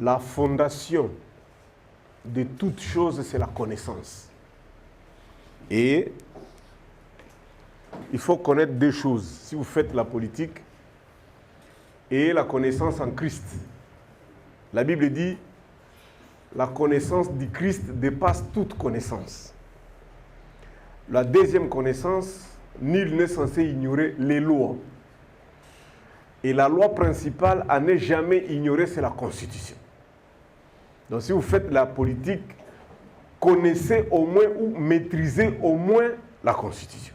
La fondation de toute chose, c'est la connaissance. Et il faut connaître deux choses. Si vous faites la politique et la connaissance en Christ. La Bible dit, la connaissance du Christ dépasse toute connaissance. La deuxième connaissance, nul n'est censé ignorer les lois. Et la loi principale à ne jamais ignorer, c'est la Constitution. Donc si vous faites la politique, connaissez au moins ou maîtrisez au moins la Constitution.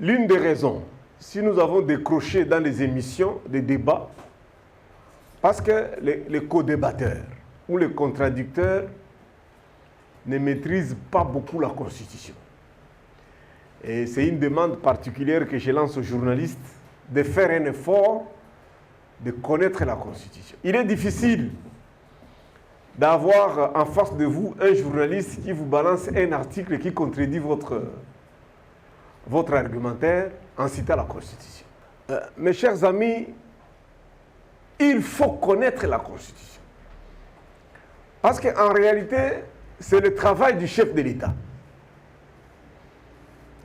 L'une des raisons, si nous avons décroché dans les émissions, des débats, parce que les co-débatteurs ou les contradicteurs ne maîtrisent pas beaucoup la Constitution. Et c'est une demande particulière que je lance aux journalistes, de faire un effort de connaître la Constitution. Il est difficile d'avoir en face de vous un journaliste qui vous balance un article qui contredit votre argumentaire en citant la Constitution. Mes chers amis, il faut connaître la Constitution. Parce qu'en réalité, c'est le travail du chef de l'État.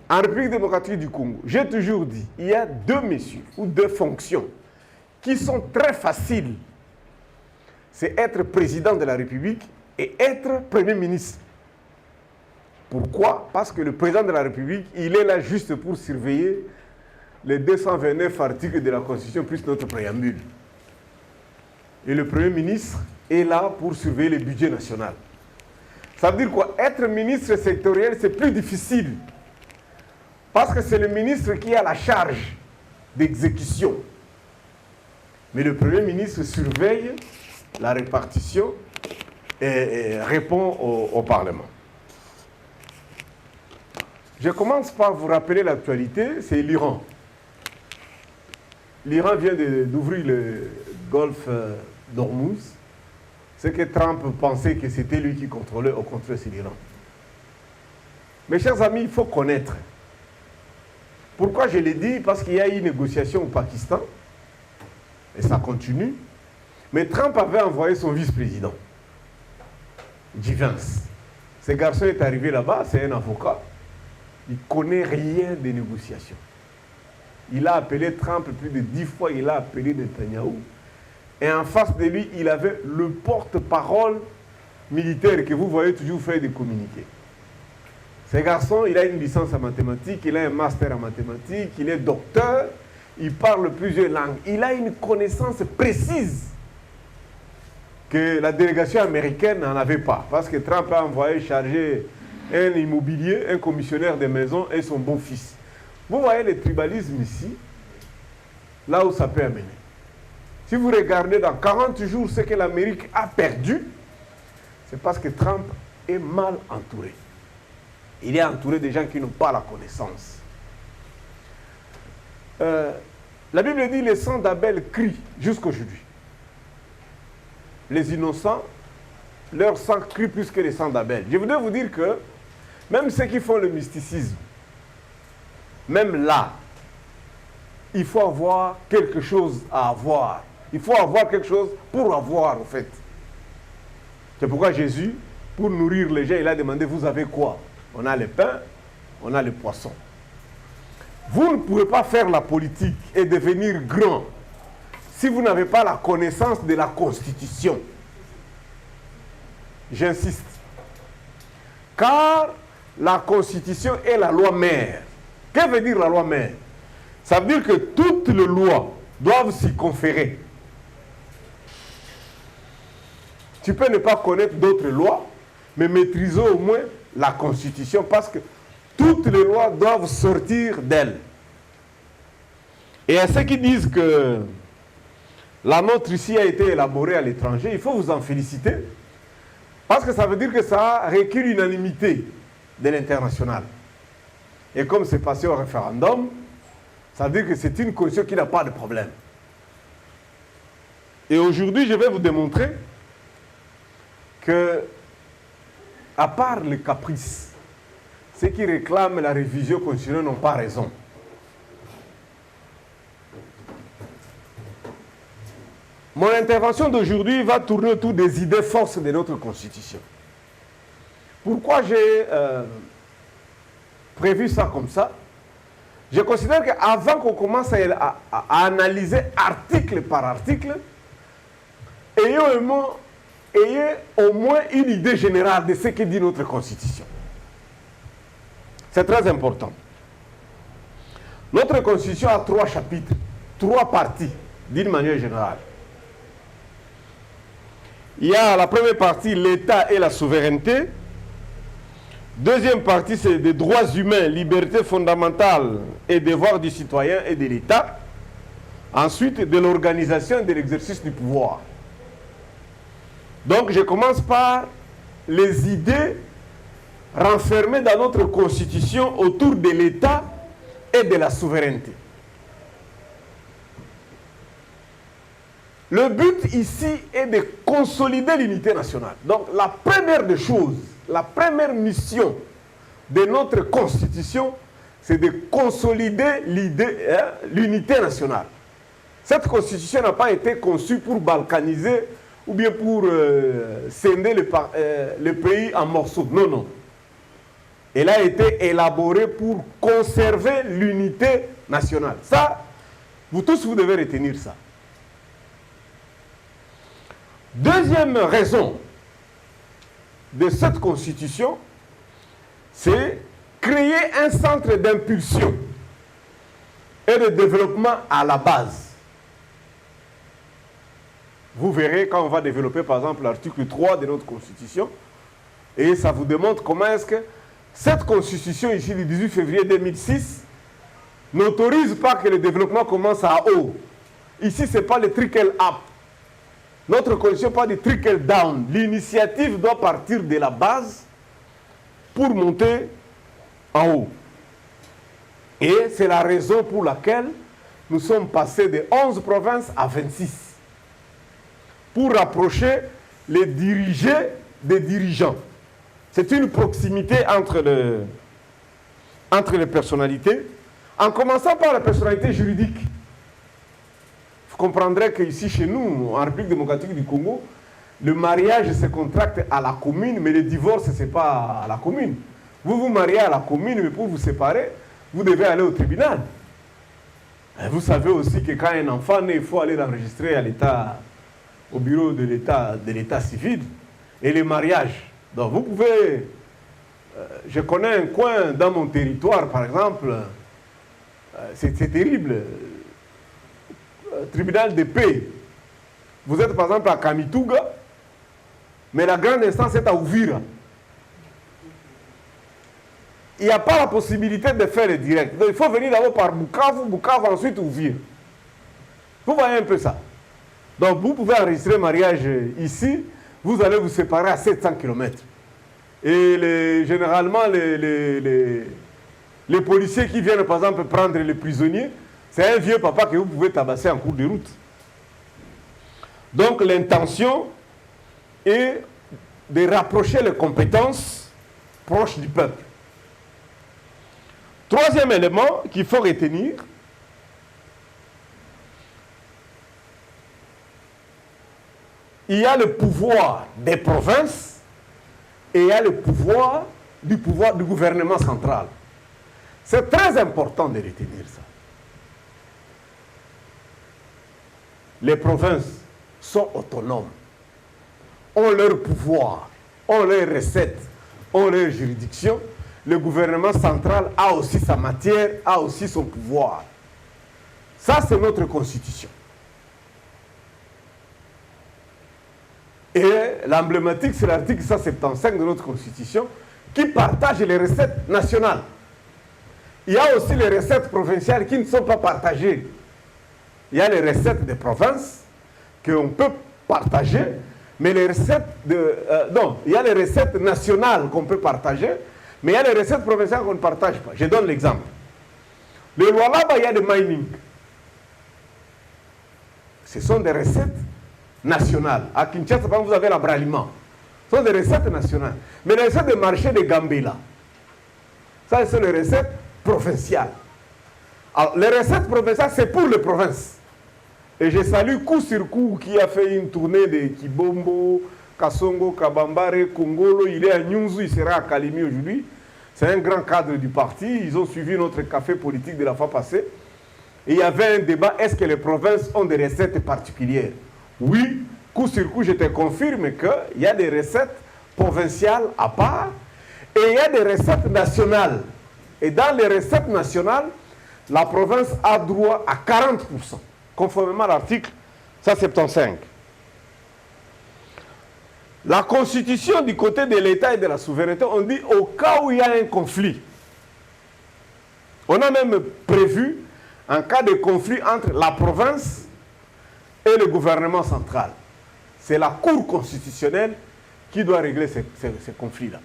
En République démocratique du Congo, j'ai toujours dit, il y a deux messieurs ou deux fonctions qui sont très faciles. C'est être président de la République et être Premier ministre. Pourquoi? Parce que le président de la République, il est là juste pour surveiller les 229 articles de la Constitution plus notre préambule. Et le Premier ministre est là pour surveiller le budget national. Ça veut dire quoi? Être ministre sectoriel, c'est plus difficile. Parce que c'est le ministre qui a la charge d'exécution. Mais le Premier ministre surveille la répartition et répond au Parlement. Je commence par vous rappeler l'actualité, c'est l'Iran. L'Iran vient d'ouvrir le golfe d'Ormuz. Ce que Trump pensait que c'était lui qui contrôlait, au contraire c'est l'Iran. Mes chers amis, il faut connaître. Pourquoi je l'ai dit? Parce qu'il y a eu une négociation au Pakistan, et ça continue. Mais Trump avait envoyé son vice-président, J. Vance. Ce garçon est arrivé là-bas, c'est un avocat. Il ne connaît rien des négociations. Il a appelé Trump plus de 10 fois, il a appelé Netanyahou. Et en face de lui, il avait le porte-parole militaire que vous voyez toujours faire des communiqués. Ce garçon, il a une licence en mathématiques, il a un master en mathématiques, il est docteur, il parle plusieurs langues. Il a une connaissance précise que la délégation américaine n'en avait pas. Parce que Trump a envoyé charger un immobilier, un commissionnaire de maison et son beau-fils. Vous voyez le tribalisme ici, là où ça peut amener. Si vous regardez dans 40 jours ce que l'Amérique a perdu, c'est parce que Trump est mal entouré. Il est entouré de gens qui n'ont pas la connaissance. La Bible dit, le sang d'Abel crie jusqu'aujourd'hui. Les innocents, leur sang crie plus que le sang d'Abel. Je voudrais vous dire que même ceux qui font le mysticisme, même là, il faut avoir quelque chose à avoir. Il faut avoir quelque chose pour avoir, en fait. C'est pourquoi Jésus, pour nourrir les gens, il a demandé, vous avez quoi? On a le pain, on a le poisson. Vous ne pouvez pas faire la politique et devenir grand si vous n'avez pas la connaissance de la Constitution. J'insiste. Car la Constitution est la loi mère. Que veut dire la loi mère? Ça veut dire que toutes les lois doivent s'y conférer. Tu peux ne pas connaître d'autres lois, mais maîtriser au moins la Constitution, parce que toutes les lois doivent sortir d'elle. Et à ceux qui disent que la nôtre ici a été élaborée à l'étranger, il faut vous en féliciter, parce que ça veut dire que ça requiert l'unanimité de l'international. Et comme c'est passé au référendum, ça veut dire que c'est une constitution qui n'a pas de problème. Et aujourd'hui, je vais vous démontrer que, à part les caprices, ceux qui réclament la révision constitutionnelle n'ont pas raison. Mon intervention d'aujourd'hui va tourner autour des idées forces de notre Constitution. Pourquoi j'ai prévu ça comme ça? Je considère qu'avant qu'on commence à analyser article par article, ayez au moins une idée générale de ce que dit notre Constitution. C'est très important. Notre Constitution a 3 chapitres, 3 parties, d'une manière générale. Il y a la première partie, l'État et la souveraineté. Deuxième partie, c'est des droits humains, libertés fondamentales et devoirs du citoyen et de l'État. Ensuite, de l'organisation et de l'exercice du pouvoir. Donc, je commence par les idées renfermées dans notre Constitution autour de l'État et de la souveraineté. Le but ici est de consolider l'unité nationale. Donc la première des choses, la première mission de notre Constitution, c'est de consolider l'unité nationale. Cette Constitution n'a pas été conçue pour balkaniser ou bien pour scinder le pays en morceaux. Non, non. Elle a été élaborée pour conserver l'unité nationale. Ça, vous tous, vous devez retenir ça. Deuxième raison de cette Constitution, c'est créer un centre d'impulsion et de développement à la base. Vous verrez quand on va développer par exemple l'article 3 de notre Constitution, et ça vous démontre comment est-ce que cette Constitution ici du 18 février 2006 n'autorise pas que le développement commence à haut. Ici, ce n'est pas le trickle up. Notre Constitution parle de trickle down. L'initiative doit partir de la base pour monter en haut. Et c'est la raison pour laquelle nous sommes passés de 11 provinces à 26. Pour rapprocher les dirigés des dirigeants. C'est une proximité entre les personnalités, en commençant par la personnalité juridique. Vous comprendrez qu'ici, chez nous, en République démocratique du Congo, le mariage se contracte à la commune, mais le divorce, ce n'est pas à la commune. Vous vous mariez à la commune, mais pour vous séparer, vous devez aller au tribunal. Et vous savez aussi que quand un enfant naît, il faut aller l'enregistrer à l'État, au bureau de l'État civil. Et les mariages. Donc vous pouvez... je connais un coin dans mon territoire, par exemple, c'est terrible. Tribunal de paix. Vous êtes par exemple à Kamituga, mais la grande instance est à Uvira. Il n'y a pas la possibilité de faire le direct. Donc il faut venir d'abord par Bukavu, Bukavu ensuite Uvira. Vous voyez un peu ça. Donc vous pouvez enregistrer mariage ici, vous allez vous séparer à 700 km. Et généralement, les policiers qui viennent par exemple prendre les prisonniers, c'est un vieux papa que vous pouvez tabasser en cours de route. Donc l'intention est de rapprocher les compétences proches du peuple. Troisième élément qu'il faut retenir, il y a le pouvoir des provinces et il y a le pouvoir du gouvernement central. C'est très important de retenir ça. Les provinces sont autonomes, ont leur pouvoir, ont leurs recettes, ont leur juridiction. Le gouvernement central a aussi sa matière, a aussi son pouvoir. Ça, c'est notre constitution. Et l'emblématique, c'est l'article 175 de notre constitution qui partage les recettes nationales. Il y a aussi les recettes provinciales qui ne sont pas partagées. Il y a les recettes des provinces qu'on peut partager, mais les recettes il y a les recettes nationales qu'on peut partager, mais il y a les recettes provinciales qu'on ne partage pas. Je donne l'exemple. Le Lualaba, il y a des mining. Ce sont des recettes nationales. À Kinshasa, vous avez l'abraliment. Ce sont des recettes nationales. Mais les recettes de marché de Gambela, ça, ce sont les recettes provinciales. Alors, les recettes provinciales, c'est pour les provinces. Et je salue coup sur coup qui a fait une tournée de Kibombo, Kassongo, Kabambare, Kongolo. Il est à Nyunzu, il sera à Kalimi aujourd'hui. C'est un grand cadre du parti. Ils ont suivi notre café politique de la fois passée. Et il y avait un débat, est-ce que les provinces ont des recettes particulières? Oui, coup sur coup, je te confirme qu'il y a des recettes provinciales à part et il y a des recettes nationales. Et dans les recettes nationales, la province a droit à 40%, conformément à l'article 175. La constitution du côté de l'État et de la souveraineté, on dit au cas où il y a un conflit. On a même prévu un cas de conflit entre la province et le gouvernement central. C'est la Cour constitutionnelle qui doit régler ces conflits-là.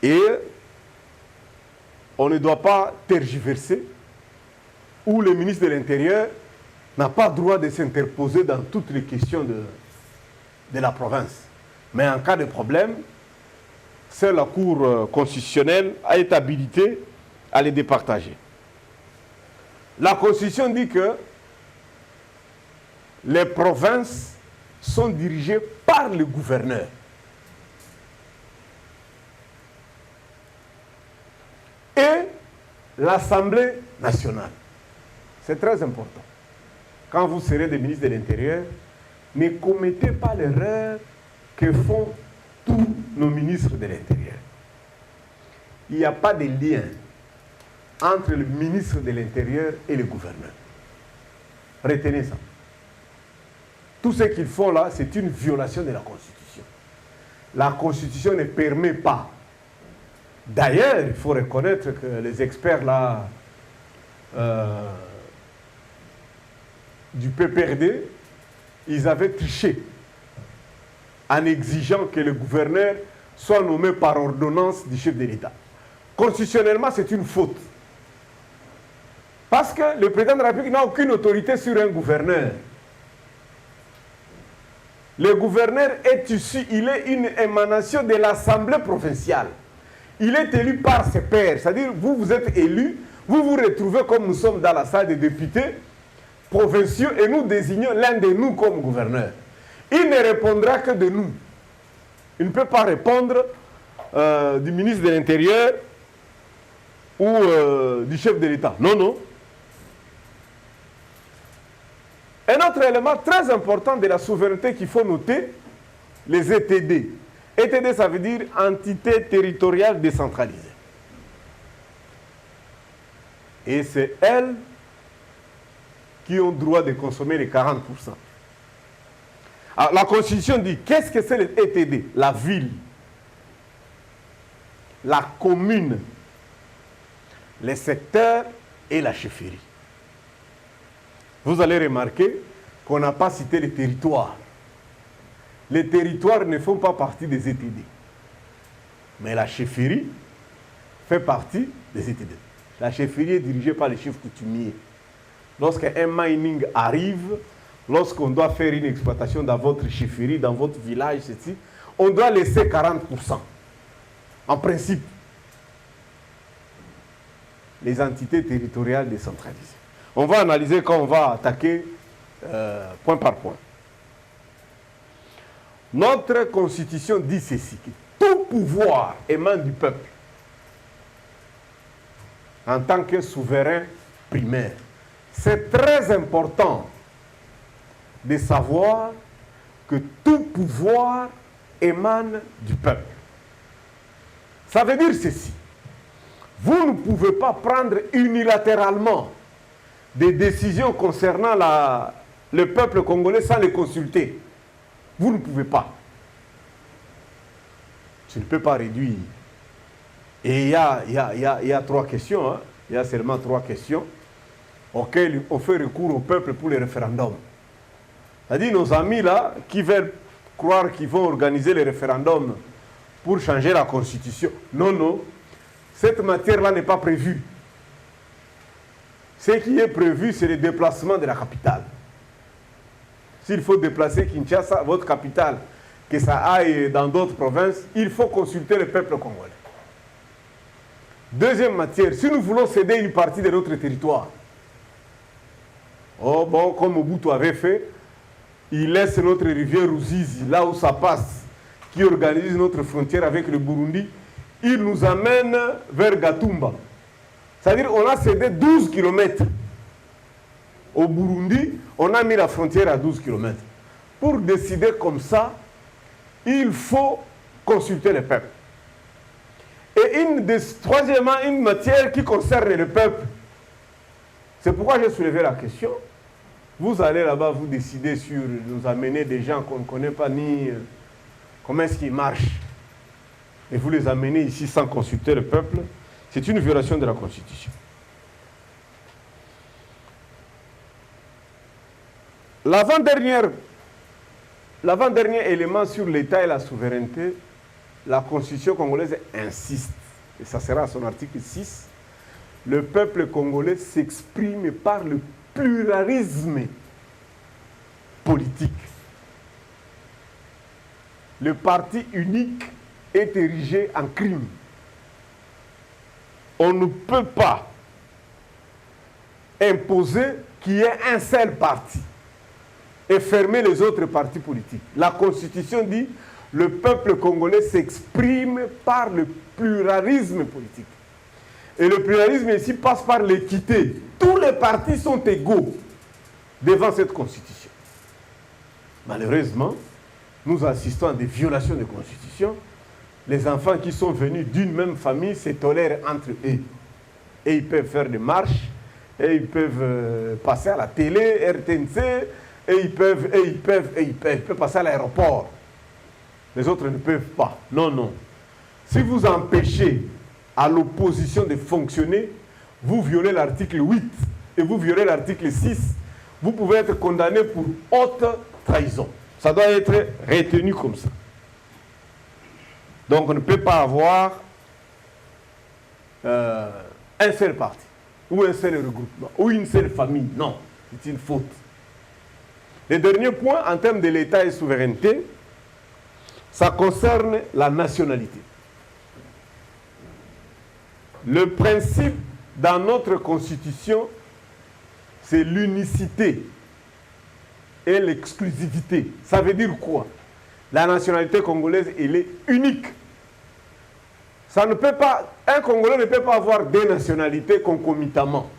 Et on ne doit pas tergiverser, où le ministre de l'Intérieur n'a pas droit de s'interposer dans toutes les questions de la province. Mais en cas de problème, seule la Cour constitutionnelle a été habilitée à les départager. La Constitution dit que les provinces sont dirigées par le gouverneur. Et l'Assemblée nationale. C'est très important. Quand vous serez des ministres de l'Intérieur, ne commettez pas l'erreur que font tous nos ministres de l'Intérieur. Il n'y a pas de lien entre le ministre de l'Intérieur et le gouverneur. Retenez ça. Tout ce qu'ils font là, c'est une violation de la Constitution. La Constitution ne permet pas. D'ailleurs, il faut reconnaître que les experts là du PPRD, ils avaient triché en exigeant que le gouverneur soit nommé par ordonnance du chef de l'État. Constitutionnellement, c'est une faute. Parce que le président de la République n'a aucune autorité sur un gouverneur. Le gouverneur est issu, il est une émanation de l'Assemblée provinciale. Il est élu par ses pairs, c'est-à-dire vous, vous êtes élu, vous vous retrouvez comme nous sommes dans la salle des députés provinciaux et nous désignons l'un de nous comme gouverneur. Il ne répondra que de nous. Il ne peut pas répondre du ministre de l'Intérieur ou du chef de l'État. Non, non. Un autre élément très important de la souveraineté qu'il faut noter, les ETD. ETD, ça veut dire entité territoriale décentralisée. Et c'est elles qui ont droit de consommer les 40%. Alors, la Constitution dit, qu'est-ce que c'est les ETD? La ville, la commune, les secteurs et la chefferie. Vous allez remarquer qu'on n'a pas cité les territoires. Les territoires ne font pas partie des ETD. Mais la chefferie fait partie des ETD. La chefferie est dirigée par les chefs coutumiers. Lorsqu'un mining arrive, lorsqu'on doit faire une exploitation dans votre chefferie, dans votre village, ceci, on doit laisser 40%. En principe, les entités territoriales décentralisées. On va analyser quand on va attaquer point par point. Notre Constitution dit ceci, que tout pouvoir émane du peuple en tant que souverain primaire. C'est très important de savoir que tout pouvoir émane du peuple. Ça veut dire ceci. Vous ne pouvez pas prendre unilatéralement des décisions concernant le peuple congolais sans les consulter. Vous ne pouvez pas. Tu ne peux pas réduire. Et il y a 3 questions. Hein. Il y a seulement 3 questions auxquelles on fait recours au peuple pour les référendums. C'est-à-dire nos amis là, qui veulent croire qu'ils vont organiser les référendums pour changer la Constitution. Non, non. Cette matière-là n'est pas prévue. Ce qui est prévu, c'est le déplacement de la capitale. S'il faut déplacer Kinshasa, votre capitale, que ça aille dans d'autres provinces, il faut consulter le peuple congolais. Deuxième matière, si nous voulons céder une partie de notre territoire, Oh bon, comme Mobutu avait fait, il laisse notre rivière Ruzizi, là où ça passe, qui organise notre frontière avec le Burundi, il nous amène vers Gatumba. C'est-à-dire qu'on a cédé 12 km. Au Burundi, on a mis la frontière à 12 km. Pour décider comme ça, il faut consulter le peuple. Et troisièmement, une matière qui concerne le peuple. C'est pourquoi j'ai soulevé la question. Vous allez là-bas, vous décidez sur nous amener des gens qu'on ne connaît pas ni comment est-ce qu'ils marchent. Et vous les amenez ici sans consulter le peuple. C'est une violation de la Constitution. L'avant-dernier élément sur l'État et la souveraineté, la Constitution congolaise insiste, et ça sera à son article 6, le peuple congolais s'exprime par le pluralisme politique. Le parti unique est érigé en crime. On ne peut pas imposer qu'il y ait un seul parti et fermer les autres partis politiques. La Constitution dit le peuple congolais s'exprime par le pluralisme politique. Et le pluralisme ici passe par l'équité. Tous les partis sont égaux devant cette Constitution. Malheureusement, nous assistons à des violations de Constitution. Les enfants qui sont venus d'une même famille se tolèrent entre eux. Et ils peuvent faire des marches, et ils peuvent passer à la télé, RTNC, et ils peuvent passer à l'aéroport. Les autres ne peuvent pas. Non, non. Si vous empêchez à l'opposition de fonctionner, vous violez l'article 8 et vous violez l'article 6, vous pouvez être condamné pour haute trahison. Ça doit être retenu comme ça. Donc on ne peut pas avoir un seul parti, ou un seul regroupement, ou une seule famille. Non, c'est une faute. Le dernier point, en termes de l'État et souveraineté, ça concerne la nationalité. Le principe dans notre Constitution, c'est l'unicité et l'exclusivité. Ça veut dire quoi? La nationalité congolaise, elle est unique. Ça ne peut pas, un Congolais ne peut pas avoir deux nationalités concomitamment.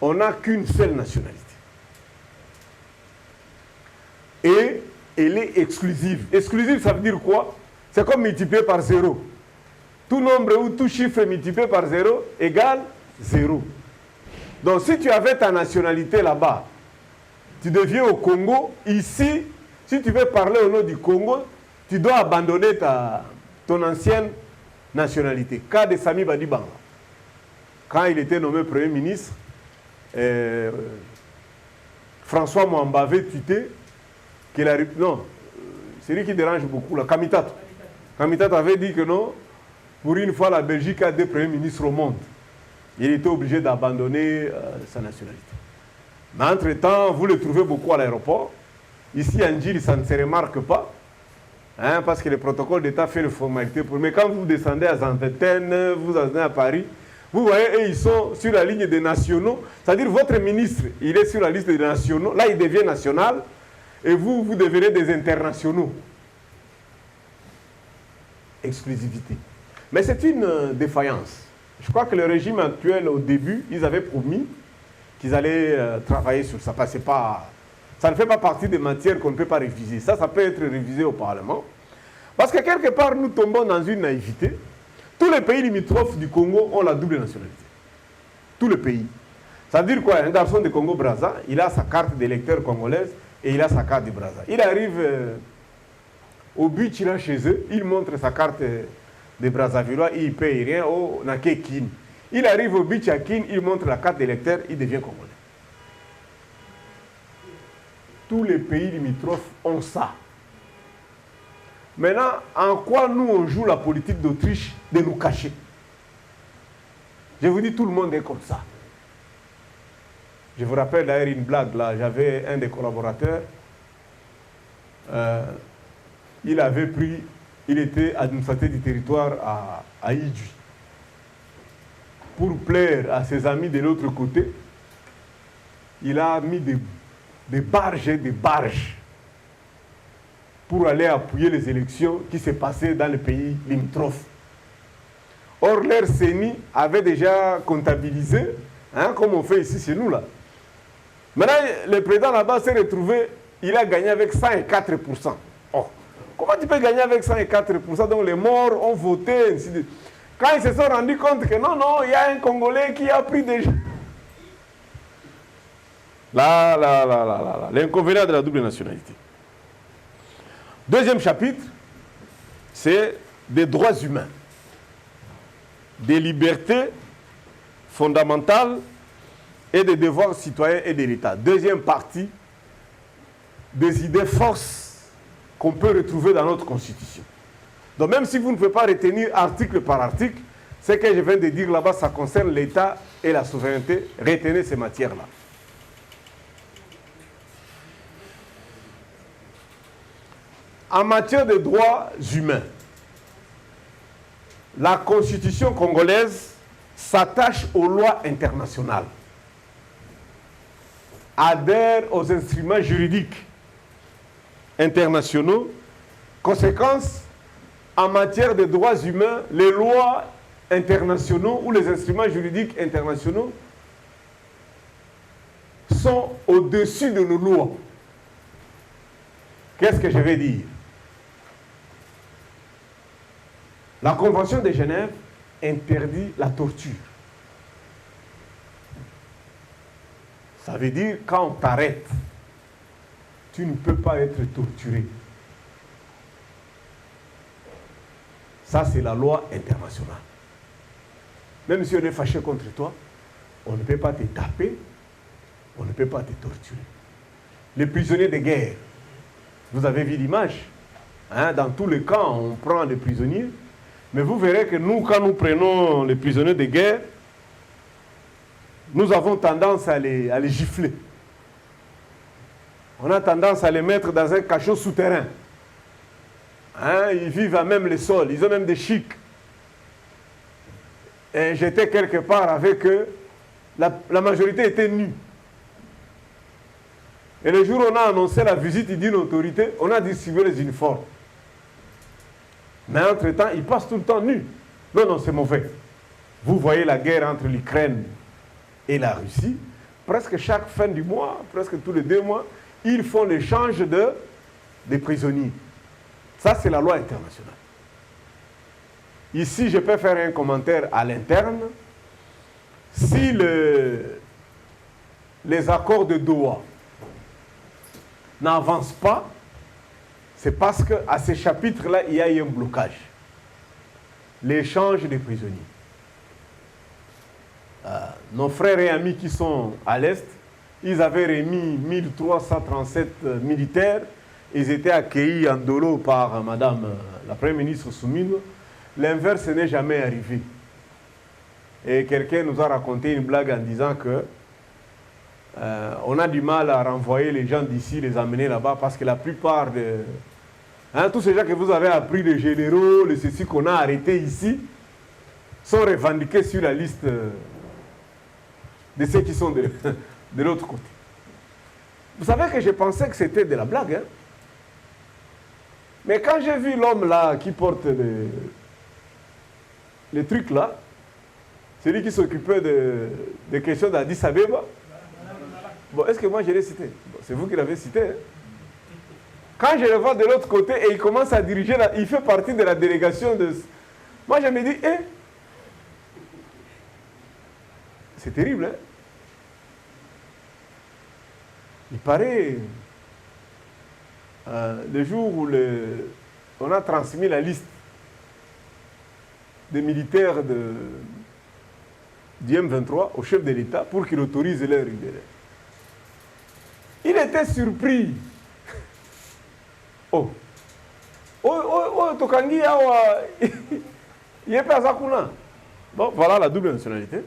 On n'a qu'une seule nationalité. Et elle est exclusive. Exclusive, ça veut dire quoi? C'est comme multiplié par 0. Tout nombre ou tout chiffre multiplié par 0 égale 0. Donc si tu avais ta nationalité là-bas, tu deviens au Congo, ici, si tu veux parler au nom du Congo, tu dois abandonner ton ancienne nationalité. Cas de Sami Badibanga. Quand il était nommé Premier ministre, François Mwamba avait tweeté qu'il a... Non, c'est lui qui dérange beaucoup, là, Kamitato. Kamitato avait dit que non, pour une fois, la Belgique a deux premiers ministres au monde. Il était obligé d'abandonner sa nationalité. Mais entre-temps, vous le trouvez beaucoup à l'aéroport. Ici, en Djil, ça ne se remarque pas. Hein, parce que le protocole d'État fait les formalités. Mais quand vous descendez à Zantetten, vous descendez à Paris, vous voyez, eux, ils sont sur la ligne des nationaux. C'est-à-dire, votre ministre, il est sur la liste des nationaux. Là, il devient national. Et vous, vous devenez des internationaux. Exclusivité. Mais c'est une défaillance. Je crois que le régime actuel, au début, ils avaient promis qu'ils allaient travailler sur ça. Parce que ça ne fait pas partie des matières qu'on ne peut pas réviser. Ça peut être révisé au Parlement. Parce que quelque part, nous tombons dans une naïveté. Tous les pays limitrophes du Congo ont la double nationalité. Tous les pays. Ça veut dire quoi? Un garçon de Congo-Brazza, il a sa carte d'électeur congolaise et il a sa carte du Brazza. Il arrive au but, il a chez eux, il montre sa carte de Brazzavillois, il ne paye rien au Naké-Kin. Il arrive au but à Kin, il montre la carte d'électeur, il devient congolais. Tous les pays limitrophes ont ça. Maintenant, en quoi nous on joue la politique d'Autriche de nous cacher? Je vous dis, tout le monde est comme ça. Je vous rappelle d'ailleurs une blague là, j'avais un des collaborateurs, il était administrateur du territoire à Idjui. Pour plaire à ses amis de l'autre côté, il a mis des barges et des barges pour aller appuyer les élections qui s'est passées dans le pays limitrophe. Or, leur CENI avait déjà comptabilisé, comme on fait ici chez nous là. Maintenant, le président là-bas s'est retrouvé, il a gagné avec 104%. Oh, comment tu peux gagner avec 104%? Donc les morts ont voté, ainsi de... Quand ils se sont rendus compte que non, il y a un Congolais qui a pris déjà. Là, l'inconvénient de la double nationalité. Deuxième chapitre, c'est des droits humains, des libertés fondamentales et des devoirs citoyens et de l'État. Deuxième partie, des idées fausses qu'on peut retrouver dans notre Constitution. Donc même si vous ne pouvez pas retenir article par article, ce que je viens de dire là-bas, ça concerne l'État et la souveraineté. Retenez ces matières-là. En matière de droits humains, la Constitution congolaise s'attache aux lois internationales, adhère aux instruments juridiques internationaux. Conséquence, en matière de droits humains, les lois internationaux ou les instruments juridiques internationaux sont au-dessus de nos lois. Qu'est-ce que je vais dire? La Convention de Genève interdit la torture. Ça veut dire quand on t'arrête, tu ne peux pas être torturé. Ça, c'est la loi internationale. Même si on est fâché contre toi, on ne peut pas te taper, on ne peut pas te torturer. Les prisonniers de guerre, vous avez vu l'image, dans tous les camps, on prend les prisonniers, mais vous verrez que nous, quand nous prenons les prisonniers de guerre, nous avons tendance à les gifler. On a tendance à les mettre dans un cachot souterrain. Ils vivent à même le sol, ils ont même des chics. Et j'étais quelque part avec eux, la majorité était nue. Et le jour où on a annoncé la visite d'une autorité, on a distribué les uniformes. Mais entre-temps, ils passent tout le temps nus. Non, c'est mauvais. Vous voyez la guerre entre l'Ukraine et la Russie. Presque chaque fin du mois, presque tous les 2 mois, ils font l'échange des prisonniers. Ça, c'est la loi internationale. Ici, je peux faire un commentaire à l'interne. Si les accords de Doha n'avancent pas, c'est parce qu'à ces chapitres-là, il y a eu un blocage. L'échange des prisonniers. Nos frères et amis qui sont à l'Est, ils avaient remis 1337 militaires. Ils étaient accueillis en dolo par Madame la Première ministre Soumine. L'inverse n'est jamais arrivé. Et quelqu'un nous a raconté une blague en disant que on a du mal à renvoyer les gens d'ici, les amener là-bas, parce que la plupart de... tous ces gens que vous avez appris, les généraux, les ceci qu'on a arrêtés ici, sont revendiqués sur la liste de ceux qui sont de l'autre côté. Vous savez que je pensais que c'était de la blague. Mais quand j'ai vu l'homme là qui porte les trucs là, celui qui s'occupait des questions d'Addis Abeba, bon, est-ce que moi je l'ai cité? Bon, c'est vous qui l'avez cité. Quand je le vois de l'autre côté et il commence à diriger, il fait partie de la délégation de... Moi je me dis, c'est terrible, Il paraît, le jour où on a transmis la liste des militaires du M23 au chef de l'État pour qu'il autorise leur libérer. Il était surpris. Tokangi, il est pas à Zakuna. Donc voilà la double nationalité.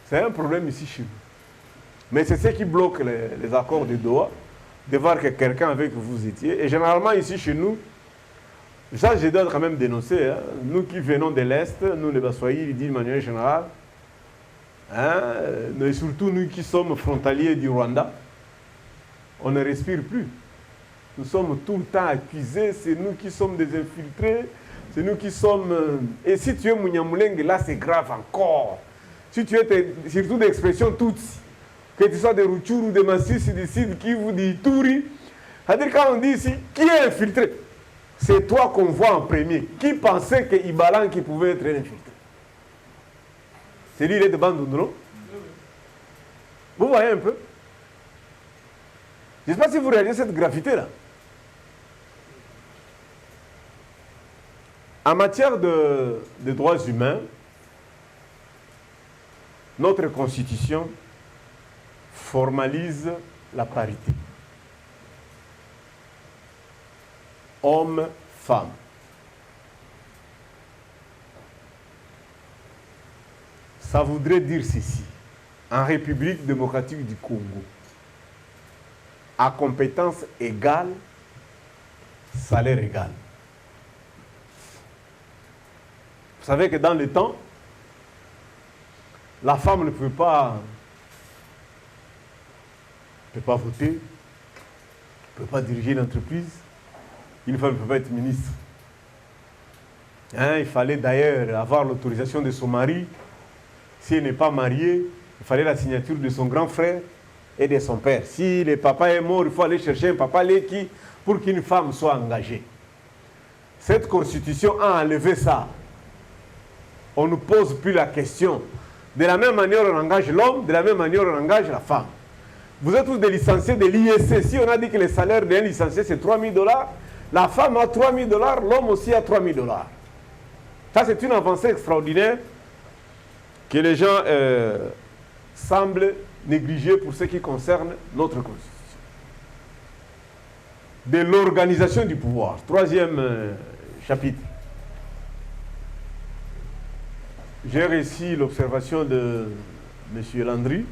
C'est un problème ici chez nous. Mais c'est ce qui bloque les accords de Doha, de voir que quelqu'un avec vous étiez. Et généralement ici chez nous, ça je dois quand même dénoncer, nous qui venons de l'Est, nous les Bassoïs, d'une manière générale, hein, mais surtout nous qui sommes frontaliers du Rwanda, on ne respire plus. Nous sommes tout le temps accusés, c'est nous qui sommes des infiltrés, c'est nous qui sommes... Et si tu es Munyamulenge, là c'est grave encore. Si tu es surtout d'expression Tutsi, que tu sois de Rutshuru, de Masisi, de Sud Kivu, d'Ituri, c'est-à-dire quand on dit ici, qui est infiltré? C'est toi qu'on voit en premier. Qui pensait que Ibalan qui pouvait être infiltré? C'est lui, il est de Bandundu, non? Vous voyez un peu? Je ne sais pas si vous réalisez cette gravité-là. En matière de droits humains, notre Constitution formalise la parité. Hommes, femmes. Ça voudrait dire ceci. En République démocratique du Congo, à compétence égale, salaire égal. Vous savez que dans le temps, la femme ne peut pas voter, ne peut pas diriger une entreprise, une femme ne peut pas être ministre. Hein, il fallait d'ailleurs avoir l'autorisation de son mari. Si elle n'est pas mariée, il fallait la signature de son grand frère et de son père. Si le papa est mort, il faut aller chercher un papa qui pour qu'une femme soit engagée. Cette constitution a enlevé ça. On ne pose plus la question. De la même manière, on engage l'homme, de la même manière, on engage la femme. Vous êtes tous des licenciés de l'ISC. Si on a dit que le salaire d'un licencié, c'est 3 000 $, la femme a 3 000 $, l'homme aussi a 3 000 $. Ça, c'est une avancée extraordinaire que les gens semblent négliger pour ce qui concerne notre Constitution. De l'organisation du pouvoir. Troisième chapitre. J'ai réussi l'observation de M. Landry.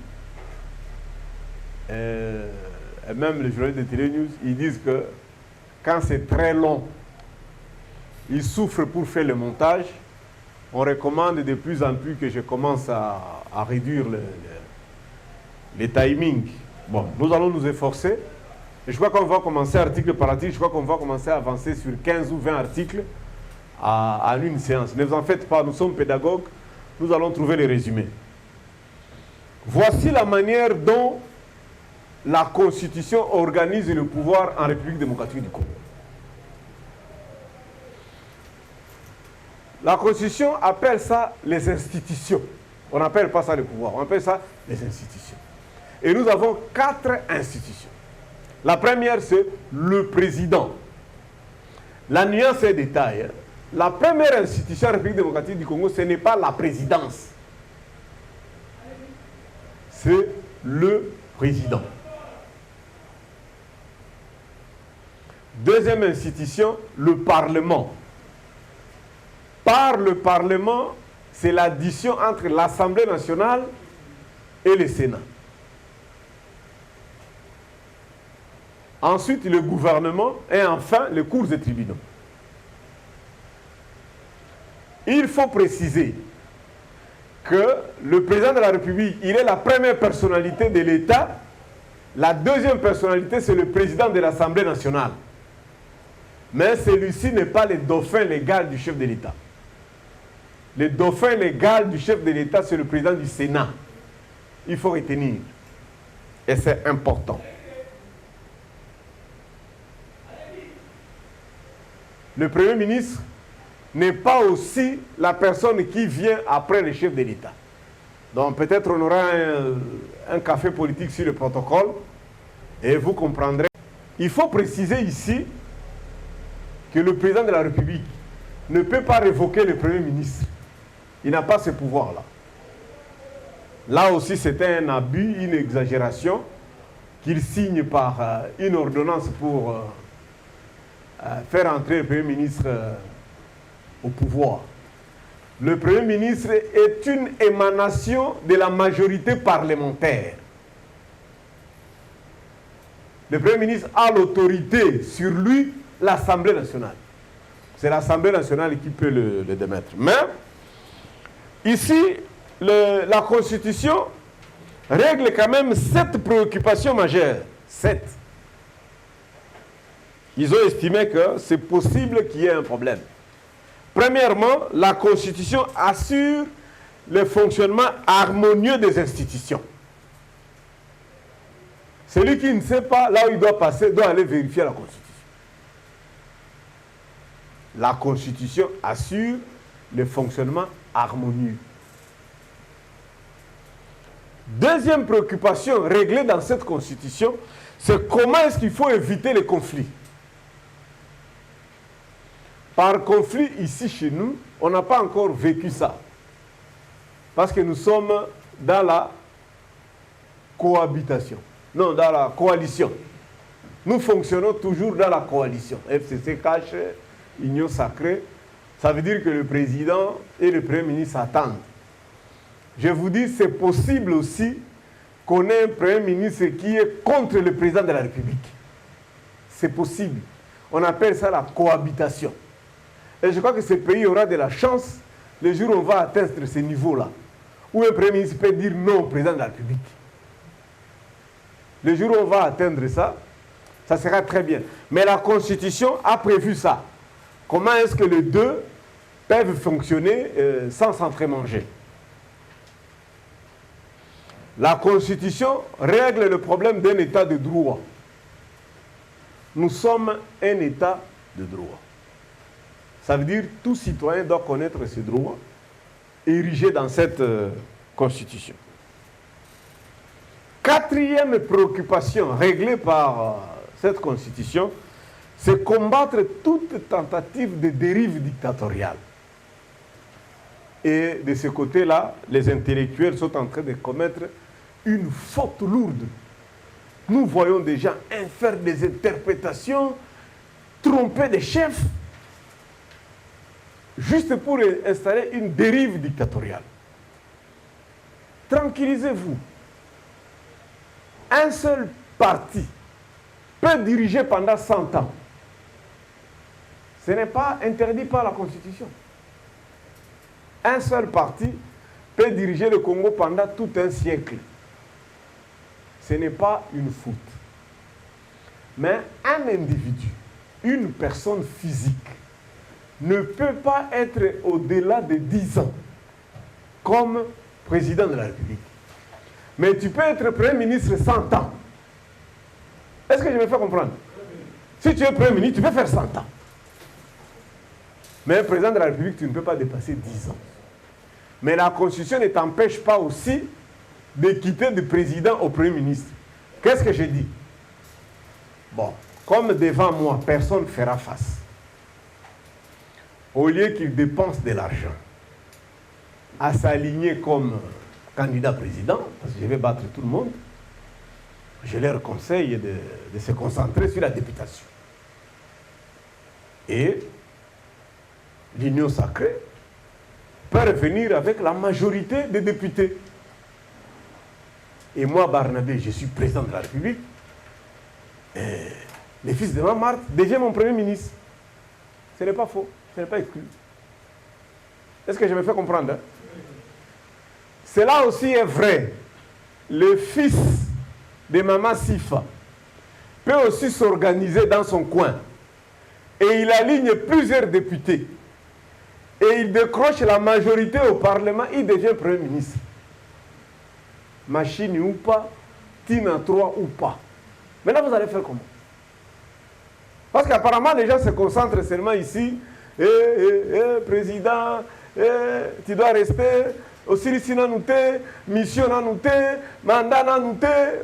Et même les journalistes de Télé News, ils disent que quand c'est très long, ils souffrent pour faire le montage. On recommande de plus en plus que je commence à réduire les timings. Bon, nous allons nous efforcer. Et je crois qu'on va commencer article par article. Je crois qu'on va commencer à avancer sur 15 ou 20 articles à une séance. Ne vous en faites pas, nous sommes pédagogues. Nous allons trouver les résumés. Voici la manière dont la Constitution organise le pouvoir en République démocratique du Congo. La Constitution appelle ça les institutions. On n'appelle pas ça le pouvoir, on appelle ça les institutions. Et nous avons 4 institutions. La première, c'est le président. La nuance est détail. La première institution en République démocratique du Congo, ce n'est pas la présidence. C'est le président. Deuxième institution, le Parlement. Par le Parlement, c'est l'addition entre l'Assemblée nationale et le Sénat. Ensuite, le gouvernement et enfin les cours et tribunaux. Il faut préciser que le président de la République, il est la première personnalité de l'État. La deuxième personnalité, c'est le président de l'Assemblée nationale. Mais celui-ci n'est pas le dauphin légal du chef de l'État. Le dauphin légal du chef de l'État, c'est le président du Sénat. Il faut retenir. Et c'est important. Le Premier ministre n'est pas aussi la personne qui vient après le chef de l'État. Donc peut-être on aura un café politique sur le protocole et vous comprendrez. Il faut préciser ici que le président de la République ne peut pas révoquer le Premier ministre. Il n'a pas ce pouvoir-là. Là aussi, c'était un abus, une exagération qu'il signe par une ordonnance pour faire entrer le Premier ministre au pouvoir. Le Premier ministre est une émanation de la majorité parlementaire. Le Premier ministre a l'autorité sur lui, l'Assemblée nationale. C'est l'Assemblée nationale qui peut le démettre. Mais, ici, la Constitution règle quand même 7 préoccupations majeures. 7. Ils ont estimé que c'est possible qu'il y ait un problème. Premièrement, la Constitution assure le fonctionnement harmonieux des institutions. Celui qui ne sait pas là où il doit passer doit aller vérifier la Constitution. La Constitution assure le fonctionnement harmonieux. Deuxième préoccupation réglée dans cette Constitution, c'est comment est-ce qu'il faut éviter les conflits. Par conflit, ici chez nous, on n'a pas encore vécu ça. Parce que nous sommes dans la cohabitation. Non, dans la coalition. Nous fonctionnons toujours dans la coalition. FCC cache, Union sacrée. Ça veut dire que le président et le premier ministre s'attendent. Je vous dis, c'est possible aussi qu'on ait un premier ministre qui est contre le président de la République. C'est possible. On appelle ça la cohabitation. Et je crois que ce pays aura de la chance le jour où on va atteindre ce niveau-là, où un premier ministre peut dire non au président de la République. Le jour où on va atteindre ça, ça sera très bien. Mais la Constitution a prévu ça. Comment est-ce que les deux peuvent fonctionner sans s'entremanger? La Constitution règle le problème d'un État de droit. Nous sommes un État de droit. Ça veut dire que tout citoyen doit connaître ses droits érigés dans cette Constitution. Quatrième préoccupation réglée par cette Constitution, c'est combattre toute tentative de dérive dictatoriale. Et de ce côté-là, les intellectuels sont en train de commettre une faute lourde. Nous voyons des gens faire des interprétations, tromper des chefs, juste pour installer une dérive dictatoriale. Tranquillisez-vous. Un seul parti peut diriger pendant 100 ans. Ce n'est pas interdit par la Constitution. Un seul parti peut diriger le Congo pendant tout un siècle. Ce n'est pas une faute. Mais un individu, une personne physique, ne peut pas être au-delà de 10 ans comme président de la République. Mais tu peux être Premier ministre 100 ans. Est-ce que je me fais comprendre? Si tu es Premier ministre, tu peux faire 100 ans. Mais un président de la République, tu ne peux pas dépasser 10 ans. Mais la Constitution ne t'empêche pas aussi de quitter de président au Premier ministre. Qu'est-ce que je dis? Bon, comme devant moi, personne ne fera face. Au lieu qu'il dépense de l'argent à s'aligner comme candidat président, parce que je vais battre tout le monde, je leur conseille de se concentrer sur la députation. Et l'Union sacrée peut revenir avec la majorité des députés. Et moi, Barnabé, je suis président de la République. Et le fils de Montmartre devient mon premier ministre. Ce n'est pas faux, ce n'est pas exclu. Est-ce que je me fais comprendre, hein? Cela aussi est vrai. Le fils de Maman Sifa peut aussi s'organiser dans son coin. Et il aligne plusieurs députés. Et il décroche la majorité au Parlement, il devient Premier ministre. Machine ou pas, Tina 3 ou pas. Maintenant, vous allez faire comment? Parce qu'apparemment, les gens se concentrent seulement ici. Président, tu dois rester. Aussi, ici, mission, mandat,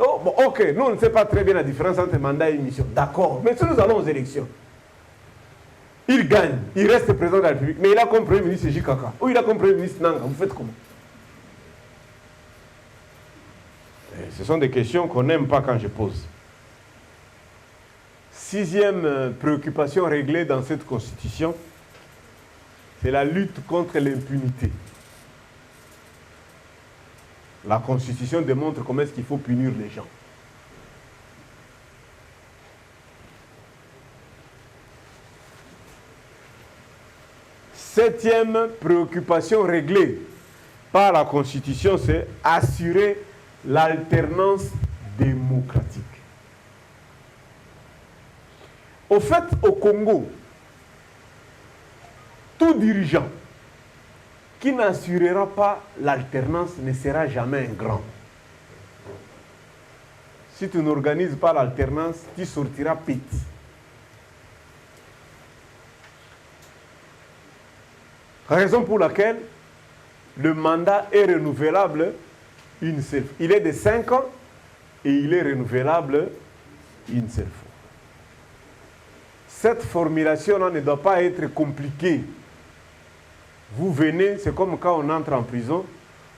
oh, bon, ok, nous, on ne sait pas très bien la différence entre mandat et mission. D'accord. Mais si nous allons aux élections, il gagne, il reste président de la République, mais il a comme Premier ministre Jikaka, ou il a comme Premier ministre Nanga. Vous faites comment? Et ce sont des questions qu'on n'aime pas quand je pose. Sixième préoccupation réglée dans cette Constitution, c'est la lutte contre l'impunité. La Constitution démontre comment est-ce qu'il faut punir les gens. Septième préoccupation réglée par la Constitution, c'est assurer l'alternance démocratique. Au fait, au Congo, tout dirigeant qui n'assurera pas l'alternance ne sera jamais un grand. Si tu n'organises pas l'alternance, tu sortiras petit. Raison pour laquelle le mandat est renouvelable une seule fois. Il est de 5 ans et il est renouvelable une seule fois. Cette formulation-là ne doit pas être compliquée. Vous venez, c'est comme quand on entre en prison,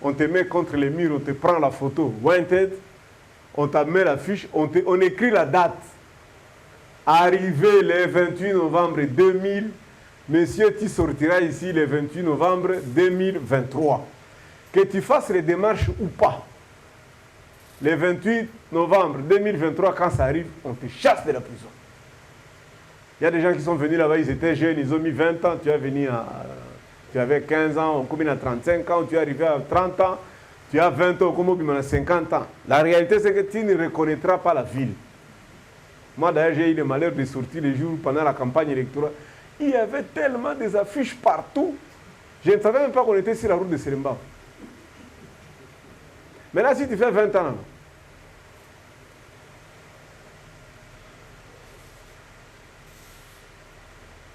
on te met contre les murs, on te prend la photo, wanted, on te met la fiche, on écrit la date. Arrivé le 28 novembre 2000, monsieur, tu sortiras ici le 28 novembre 2023. Que tu fasses les démarches ou pas. Le 28 novembre 2023, quand ça arrive, on te chasse de la prison. Il y a des gens qui sont venus là-bas, ils étaient jeunes, ils ont mis 20 ans, tu es venu tu avais 15 ans, on combine à 35 ans, tu es arrivé à 30 ans, tu as 20 ans, on combine à 50 ans. La réalité, c'est que tu ne reconnaîtras pas la ville. Moi, d'ailleurs, j'ai eu le malheur de sortir les jours pendant la campagne électorale. Il y avait tellement des affiches partout. Je ne savais même pas qu'on était sur la route de Seremba. Mais là, si tu fais 20 ans, là,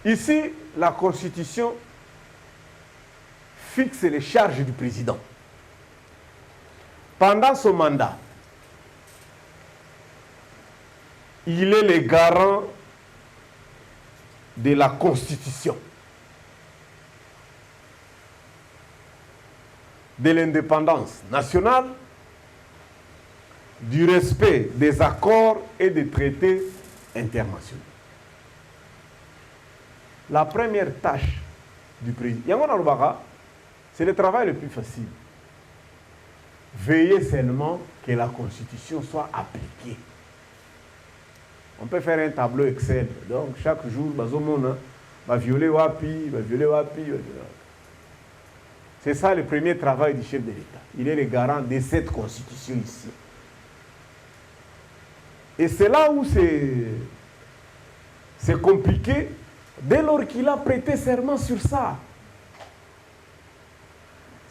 ici, la Constitution fixe les charges du président. Pendant son mandat, il est le garant de la Constitution, de l'indépendance nationale, du respect des accords et des traités internationaux. La première tâche du président, Yangon Alubaka, c'est le travail le plus facile. Veillez seulement que la Constitution soit appliquée. On peut faire un tableau Excel. Donc, chaque jour, va violer Wapi, va violer Wapi. C'est ça le premier travail du chef de l'État. Il est le garant de cette Constitution ici. Et c'est là où c'est compliqué, dès lors qu'il a prêté serment sur ça.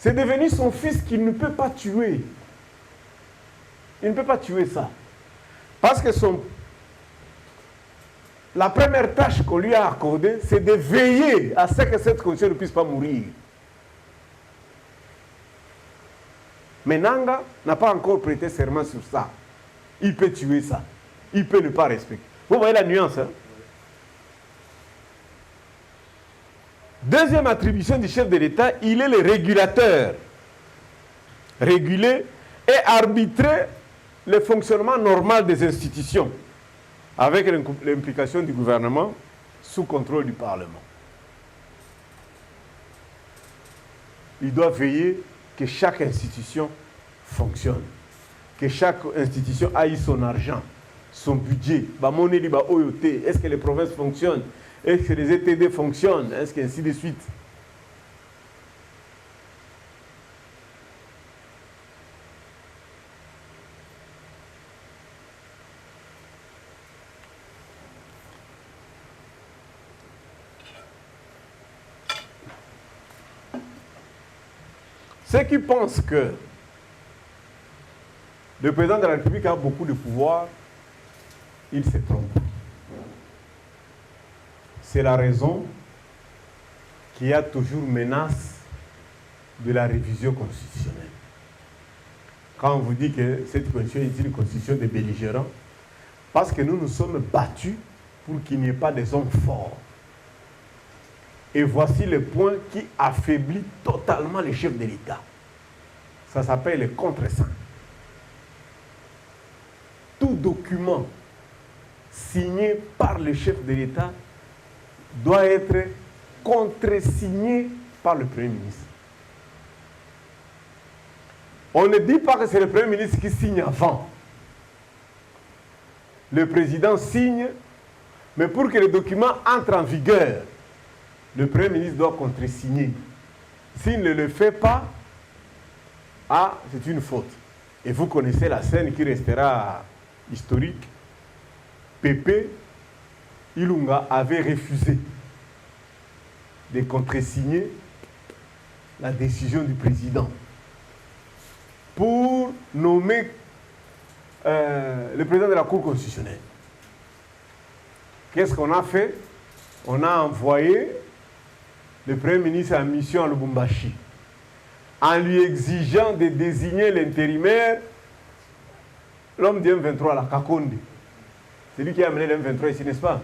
C'est devenu son fils qu'il ne peut pas tuer. Il ne peut pas tuer ça. Parce que la première tâche qu'on lui a accordée, c'est de veiller à ce que cette constitution ne puisse pas mourir. Mais Nanga n'a pas encore prêté serment sur ça. Il peut tuer ça. Il peut ne pas respecter. Vous voyez la nuance, hein? Deuxième attribution du chef de l'État, il est le régulateur. Réguler et arbitrer le fonctionnement normal des institutions avec l'implication du gouvernement sous contrôle du Parlement. Il doit veiller que chaque institution fonctionne, que chaque institution aille son argent, son budget. Est-ce que les provinces fonctionnent? Est-ce que les ETD fonctionnent? Est-ce qu'ainsi de suite? Ceux qui pensent que le président de la République a beaucoup de pouvoir, ils se trompent. C'est la raison qu'il y a toujours menace de la révision constitutionnelle. Quand on vous dit que cette constitution est une constitution de belligérants, parce que nous nous sommes battus pour qu'il n'y ait pas des hommes forts. Et voici le point qui affaiblit totalement les chefs de l'État. Ça s'appelle le contre-sang. Tout document signé par le chef de l'État doit être contre-signé par le Premier ministre. On ne dit pas que c'est le Premier ministre qui signe avant. Le président signe, mais pour que le document entre en vigueur, le Premier ministre doit contre-signer. S'il ne le fait pas, Ah, c'est une faute. Et vous connaissez la scène qui restera historique. Pépé Ilunga avait refusé de contresigner la décision du président pour nommer le président de la Cour constitutionnelle. Qu'est-ce qu'on a fait? On a envoyé le Premier ministre en mission à Lubumbashi en lui exigeant de désigner l'intérimaire, l'homme du M23, la Kakonde. C'est lui qui a amené le M23 ici, n'est-ce pas?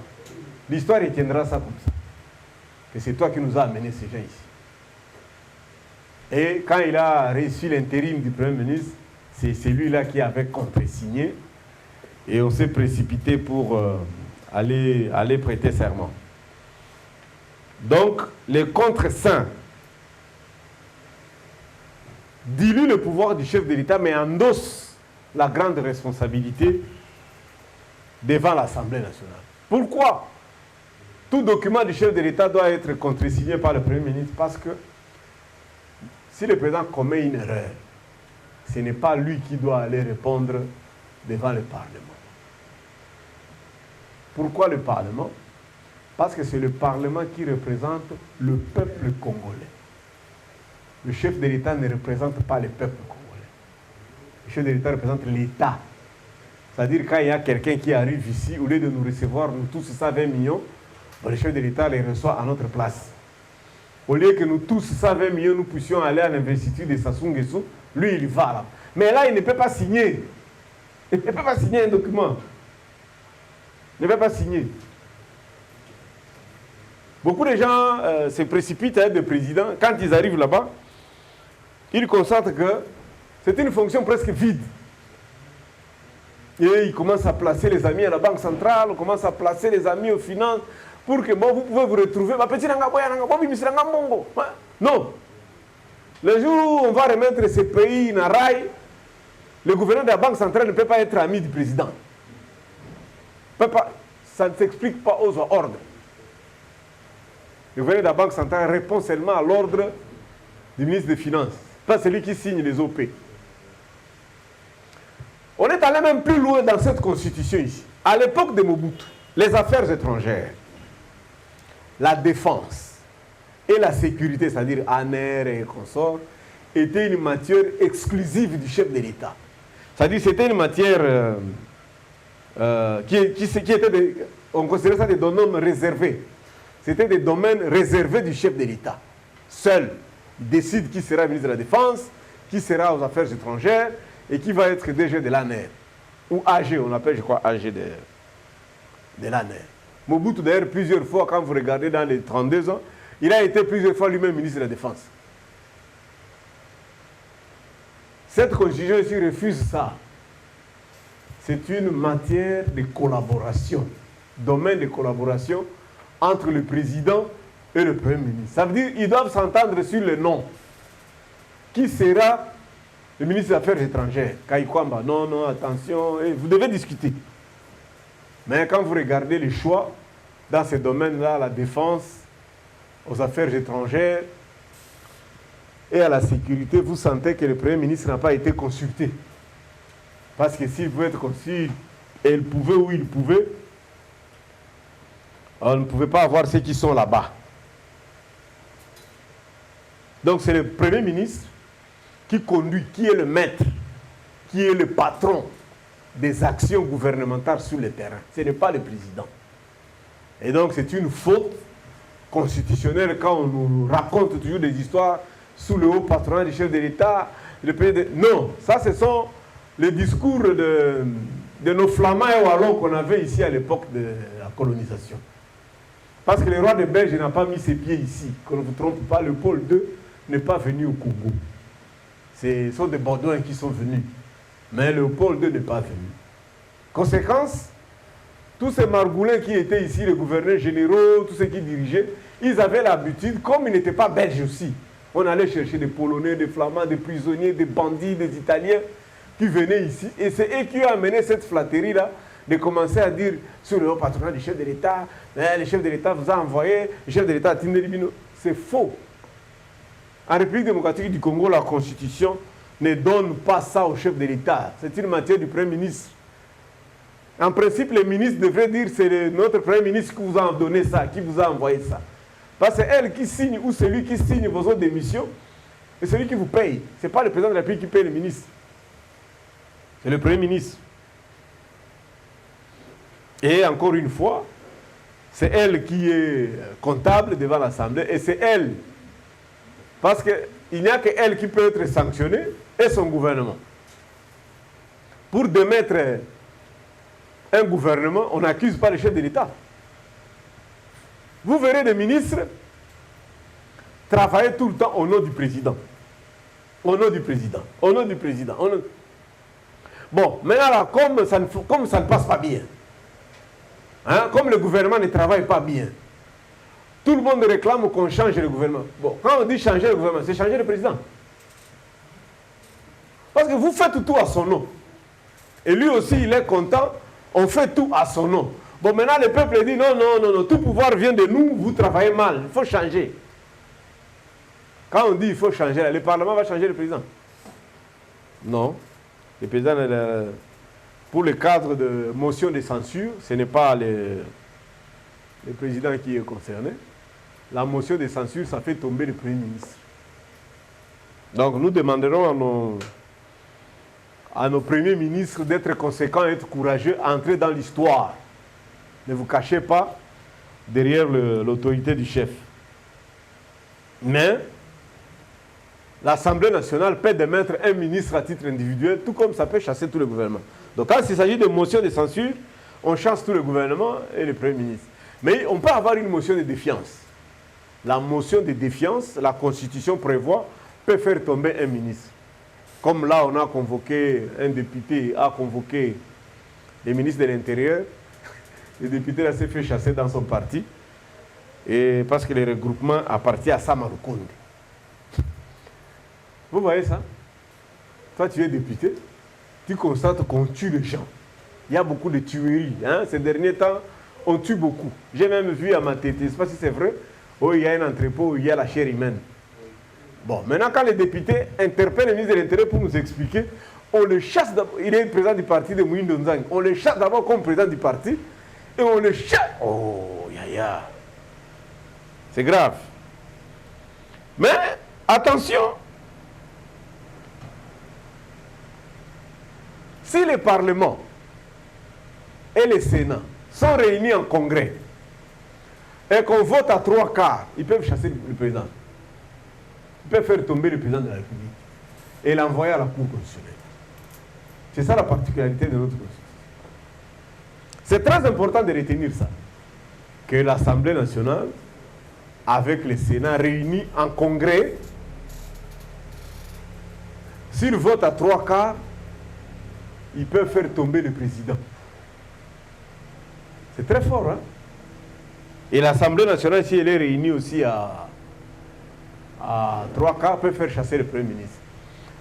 L'histoire retiendra ça comme ça. Que c'est toi qui nous as amené ces gens ici. Et quand il a reçu l'intérim du Premier ministre, c'est celui-là qui avait contresigné. Et on s'est précipité pour aller prêter serment. Donc, les contre-saints diluent le pouvoir du chef de l'État, mais endossent la grande responsabilité devant l'Assemblée nationale. Pourquoi? Tout document du chef de l'État doit être contresigné par le Premier ministre, parce que si le président commet une erreur, ce n'est pas lui qui doit aller répondre devant le Parlement. Pourquoi le Parlement? Parce que c'est le Parlement qui représente le peuple congolais. Le chef de l'État ne représente pas le peuple congolais. Le chef de l'État représente l'État. C'est-à-dire quand il y a quelqu'un qui arrive ici, au lieu de nous recevoir, nous tous 120 millions, le chef de l'État les reçoit à notre place. Au lieu que nous tous 120 millions, nous puissions aller à l'investiture de Sassou Nguesso, lui il va là. Mais là, il ne peut pas signer. Il ne peut pas signer un document. Il ne peut pas signer. Beaucoup de gens se précipitent à être des présidents. Quand ils arrivent là-bas, ils constatent que c'est une fonction presque vide. Et ils commencent à placer les amis à la Banque centrale, ils commencent à placer les amis aux finances, pour que bon, vous pouvez vous retrouver. Non. Le jour où on va remettre ce pays dans rail, le gouverneur de la Banque centrale ne peut pas être ami du président. Ça ne s'explique pas aux ordres. Le gouverneur de la Banque centrale répond seulement à l'ordre du ministre des Finances. Pas celui qui signe les OP. On est allé même plus loin dans cette constitution ici. À l'époque de Mobutu, les affaires étrangères, la défense et la sécurité, c'est-à-dire ANER et consorts, étaient une matière exclusive du chef de l'État. C'est-à-dire que c'était une matière qui était, on considérait ça des domaines réservés. C'était des domaines réservés du chef de l'État. Seul, il décide qui sera ministre de la Défense, qui sera aux affaires étrangères et qui va être DG de l'ANER. Ou AG, on appelle, je crois, AG de l'ANER. Mobutu, d'ailleurs, plusieurs fois, quand vous regardez dans les 32 ans, il a été plusieurs fois lui-même ministre de la Défense. Cette constitution ici refuse ça. C'est une matière de collaboration, domaine de collaboration entre le président et le Premier ministre. Ça veut dire qu'ils doivent s'entendre sur le nom. Qui sera le ministre des Affaires étrangères? Kaikwamba, non, attention, vous devez discuter. Mais quand vous regardez les choix dans ces domaines-là, la défense, aux affaires étrangères et à la sécurité, vous sentez que le Premier ministre n'a pas été consulté. Parce que s'il pouvait être consulté, et il pouvait ou il pouvait, on ne pouvait pas avoir ceux qui sont là-bas. Donc c'est le Premier ministre qui conduit, qui est le maître, qui est le patron des actions gouvernementales sur le terrain. Ce n'est pas le président. Et donc c'est une faute constitutionnelle quand on nous raconte toujours des histoires sous le haut patronat du chef de l'État. Non, ça ce sont les discours de nos flamands et wallons qu'on avait ici à l'époque de la colonisation. Parce que le roi de Belge n'a pas mis ses pieds ici. Qu'on ne vous trompe pas, le Paul II n'est pas venu au Congo. Ce sont des Baudouins qui sont venus. Mais Léopold II n'est pas venu. Conséquence, tous ces margoulins qui étaient ici, les gouverneurs généraux, tous ceux qui dirigeaient, ils avaient l'habitude, comme ils n'étaient pas belges aussi, on allait chercher des Polonais, des Flamands, des prisonniers, des bandits, des Italiens qui venaient ici. Et c'est eux qui ont amené cette flatterie-là de commencer à dire sur le haut patronat du chef de l'État, le chef de l'État vous a envoyé, le chef de l'État a Tindé Libino. C'est faux. En République démocratique du Congo, la Constitution ne donne pas ça au chef de l'État. C'est une matière du Premier ministre. En principe, le ministre devrait dire c'est notre Premier ministre qui vous a donné ça, qui vous a envoyé ça. Parce que c'est elle qui signe ou celui qui signe vos autres démissions et celui qui vous paye. Ce n'est pas le président de la République qui paye le ministre. C'est le Premier ministre. Et encore une fois, c'est elle qui est comptable devant l'Assemblée et c'est elle. Parce qu'il n'y a qu'elle qui peut être sanctionnée et son gouvernement. Pour démettre un gouvernement, on n'accuse pas le chef de l'État. Vous verrez des ministres travailler tout le temps au nom du président. Au nom du président. Au nom du président. Bon, maintenant, là, comme ça ne passe pas bien, hein, comme le gouvernement ne travaille pas bien, tout le monde réclame qu'on change le gouvernement. Bon, quand on dit changer le gouvernement, c'est changer le président. Parce que vous faites tout à son nom. Et lui aussi, il est content, on fait tout à son nom. Bon, maintenant, le peuple dit non, non, non, non, tout pouvoir vient de nous, vous travaillez mal, il faut changer. Quand on dit il faut changer, le Parlement va changer le président. Non. Le président, pour le cadre de motion de censure, ce n'est pas le président qui est concerné. La motion de censure, ça fait tomber le Premier ministre. Donc nous demanderons à nos premiers ministres d'être conséquents, d'être courageux, entrer dans l'histoire. Ne vous cachez pas derrière l'autorité du chef. Mais l'Assemblée nationale peut démettre un ministre à titre individuel, tout comme ça peut chasser tout le gouvernement. Donc quand il s'agit de motion de censure, on chasse tout le gouvernement et le Premier ministre. Mais on peut avoir une motion de défiance. La motion de défiance, la Constitution prévoit, peut faire tomber un ministre. Comme là, on a convoqué, un député a convoqué le ministre de l'Intérieur, le député là s'est fait chasser dans son parti, et parce que le regroupement appartient à Sama Lukonde. Vous voyez ça? Toi, tu es député, tu constates qu'on tue les gens. Il y a beaucoup de tueries. Hein? Ces derniers temps, on tue beaucoup. J'ai même vu à ma tête, je ne sais pas si c'est vrai, où il y a un entrepôt où il y a la chair humaine. Bon, maintenant, quand les députés interpellent le ministre de l'Intérieur pour nous expliquer, on le chasse d'abord. Il est président du parti de Moïse Ndonzang. On le chasse d'abord comme président du parti et on le chasse. Oh, ya. C'est grave. Mais, attention, si le Parlement et le Sénat sont réunis en congrès et qu'on vote à 3/4, ils peuvent chasser le président. Ils peuvent faire tomber le président de la République et l'envoyer à la Cour constitutionnelle. C'est ça la particularité de notre Constitution. C'est très important de retenir ça, que l'Assemblée nationale, avec le Sénat réunis en congrès, s'ils votent à 3/4, ils peuvent faire tomber le président. C'est très fort, hein? Et l'Assemblée nationale, si elle est réunie aussi à 3/4, peut faire chasser le Premier ministre.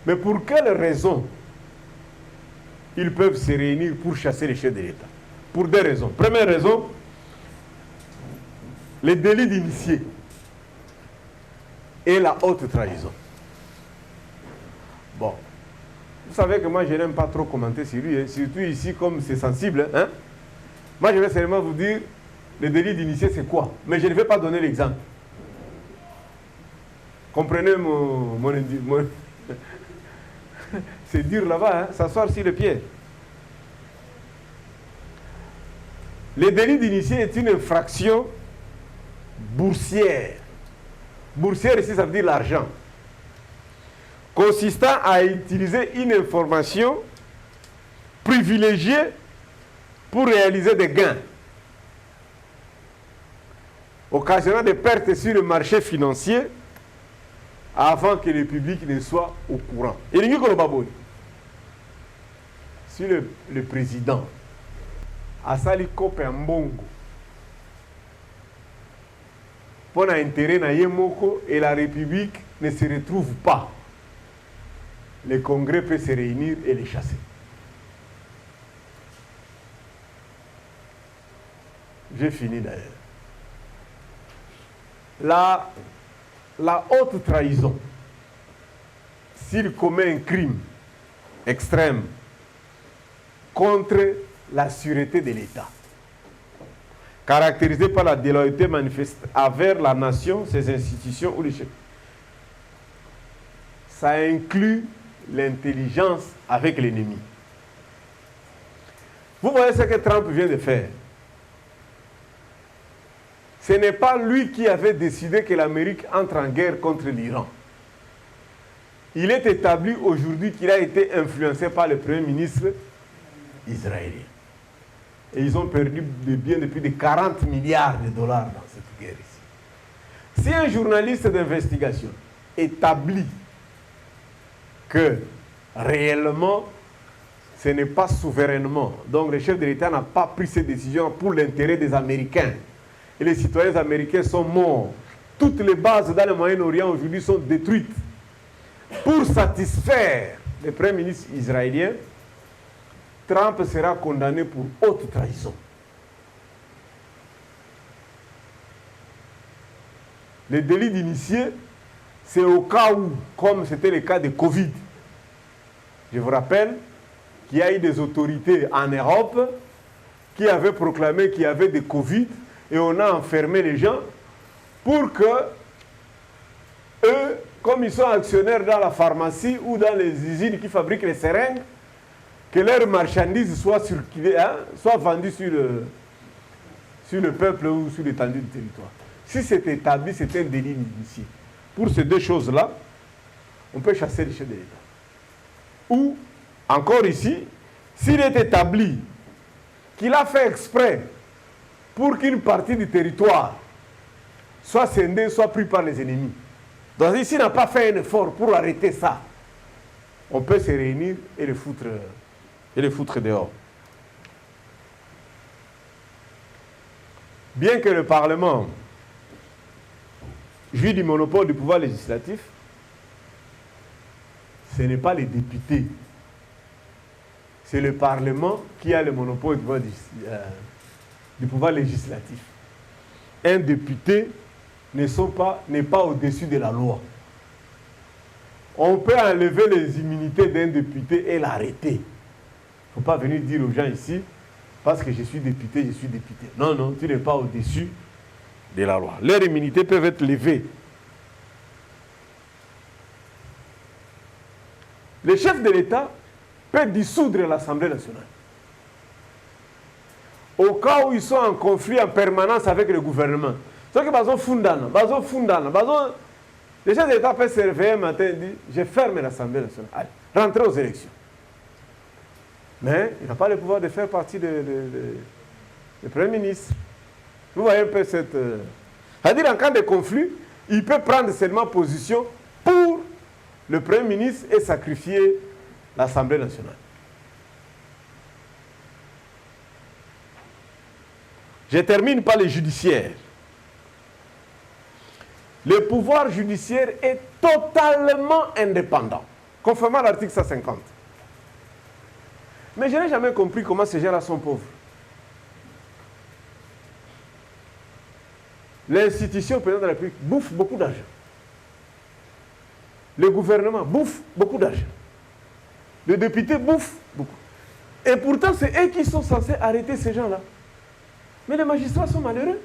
Mais pour quelle raison ils peuvent se réunir pour chasser les chefs de l'État? Pour deux raisons. Première raison, les délits d'initié et la haute trahison. Bon, vous savez que moi je n'aime pas trop commenter sur lui, hein, surtout ici comme c'est sensible. Hein? Moi je vais seulement vous dire, le délit d'initié c'est quoi? Mais je ne vais pas donner l'exemple. Comprenez mon c'est dur là-bas, hein? S'asseoir sur le pied. Le délit d'initié est une infraction boursière. Boursière ici, ça veut dire l'argent. Consistant à utiliser une information privilégiée pour réaliser des gains, occasionnant des pertes sur le marché financier avant que le public ne soit au courant. Et si le président a sali kope mbongo pour intérêt na yemoko et la République ne se retrouve pas, le Congrès peut se réunir et les chasser. J'ai fini d'ailleurs. La haute trahison, s'il commet un crime extrême contre la sûreté de l'État, caractérisé par la déloyauté manifeste envers la nation, ses institutions ou les chefs. Ça inclut l'intelligence avec l'ennemi. Vous voyez ce que Trump vient de faire. Ce n'est pas lui qui avait décidé que l'Amérique entre en guerre contre l'Iran. Il est établi aujourd'hui qu'il a été influencé par le Premier ministre israélien. Et ils ont perdu des biens de plus de 40 milliards de dollars dans cette guerre ici. Si un journaliste d'investigation établit que réellement ce n'est pas souverainement, donc le chef de l'État n'a pas pris ces décisions pour l'intérêt des Américains, et les citoyens américains sont morts, toutes les bases dans le Moyen-Orient aujourd'hui sont détruites, pour satisfaire le Premier ministre israélien, Trump sera condamné pour haute trahison. Le délit d'initié, c'est au cas où, comme c'était le cas de Covid, je vous rappelle qu'il y a eu des autorités en Europe qui avaient proclamé qu'il y avait des Covid et on a enfermé les gens pour que eux, comme ils sont actionnaires dans la pharmacie ou dans les usines qui fabriquent les seringues, que leurs marchandises soient circulées, soient vendues sur le peuple ou sur l'étendue du territoire. Si c'est établi, c'est un délit d'initié. Pour ces deux choses-là, on peut chasser les chefs de l'État. Ou, encore ici, s'il est établi qu'il a fait exprès pour qu'une partie du territoire soit scindée, soit prise par les ennemis. Donc ici, il n'a pas fait un effort pour arrêter ça. On peut se réunir et les foutre dehors. Bien que le Parlement jouit du monopole du pouvoir législatif, ce n'est pas les députés. C'est le Parlement qui a le monopole du pouvoir législatif. Un député n'est pas au-dessus de la loi. On peut enlever les immunités d'un député et l'arrêter. Il ne faut pas venir dire aux gens ici, parce que je suis député, je suis député. Non, non, tu n'es pas au-dessus de la loi. Leurs immunités peuvent être levées. Le chef de l'État peut dissoudre l'Assemblée nationale. Au cas où ils sont en conflit en permanence avec le gouvernement. C'est que le chef de l'État peut se réveiller un matin et dire « Je ferme l'Assemblée nationale. Allez, rentrez aux élections. » Mais il n'a pas le pouvoir de faire partie du Premier ministre. Vous voyez un peu cette... C'est-à-dire, en cas de conflit, il peut prendre seulement position pour le Premier ministre et sacrifier l'Assemblée nationale. Je termine par le judiciaire. Le pouvoir judiciaire est totalement indépendant, conformément à l'article 150. Mais je n'ai jamais compris comment ces gens-là sont pauvres. L'institution président de la République bouffe beaucoup d'argent. Le gouvernement bouffe beaucoup d'argent. Le député bouffe beaucoup. Et pourtant, c'est eux qui sont censés arrêter ces gens-là. Mais les magistrats sont malheureux.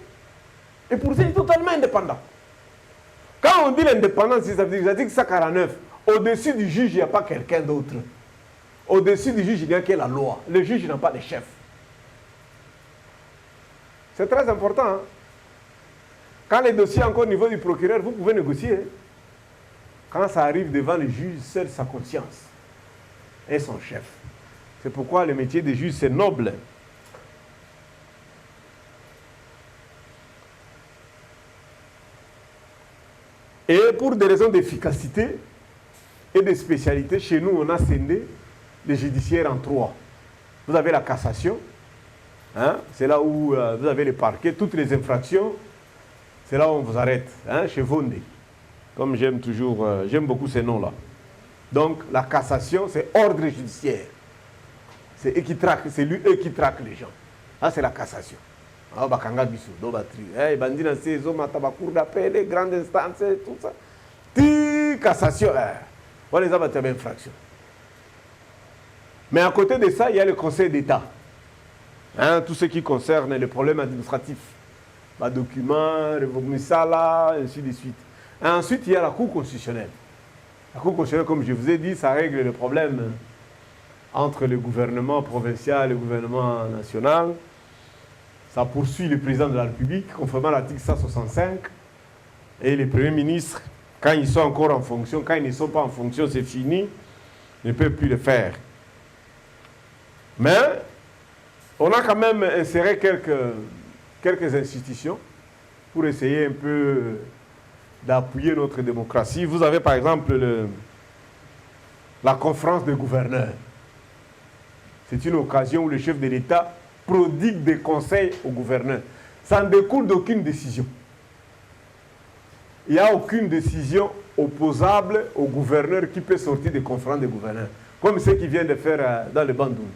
Et pourtant, ils sont totalement indépendants. Quand on dit l'indépendance, ça veut dire l'article 149, au-dessus du juge, il n'y a pas quelqu'un d'autre. Au-dessus du juge, il n'y a que la loi. Le juge n'a pas de chef. C'est très important. Hein? Quand les dossiers encore au niveau du procureur, vous pouvez négocier. Hein? Quand ça arrive devant le juge, seule sa conscience et son chef. C'est pourquoi le métier de juge, c'est noble. Et pour des raisons d'efficacité et de spécialité, chez nous, on a scindé les judiciaires en trois. Vous avez la cassation, hein, c'est là où vous avez les parquets, toutes les infractions, c'est là où on vous arrête, hein, chez Vonde. Comme j'aime toujours, j'aime beaucoup ces noms-là. Donc, la cassation, c'est ordre judiciaire. C'est eux qui traquent, c'est lui, eux qui traquent les gens. Là, c'est la cassation. Ah, bakanga biso, do batri. Eh, bandina c'est zo mata ba cour d'appel, grandes instances, tout ça. Ti cassation. On les a battus à infraction. Mais à côté de ça, il y a le Conseil d'État. Hein, tout ce qui concerne les problèmes administratifs. Les documents, les là, ainsi de suite. Et ensuite, il y a la Cour constitutionnelle. La Cour constitutionnelle, comme je vous ai dit, ça règle les problèmes entre le gouvernement provincial et le gouvernement national. Ça poursuit le président de la République, conformément à l'article 165. Et les premiers ministres, quand ils sont encore en fonction, quand ils ne sont pas en fonction, c'est fini, ils ne peuvent plus le faire. Mais on a quand même inséré quelques institutions pour essayer un peu d'appuyer notre démocratie. Vous avez par exemple la conférence des gouverneurs. C'est une occasion où le chef de l'État prodigue des conseils aux gouverneurs. Ça ne découle d'aucune décision. Il n'y a aucune décision opposable au gouverneur qui peut sortir des conférences des gouverneurs, comme ce qu'il vient de faire dans le Bandung.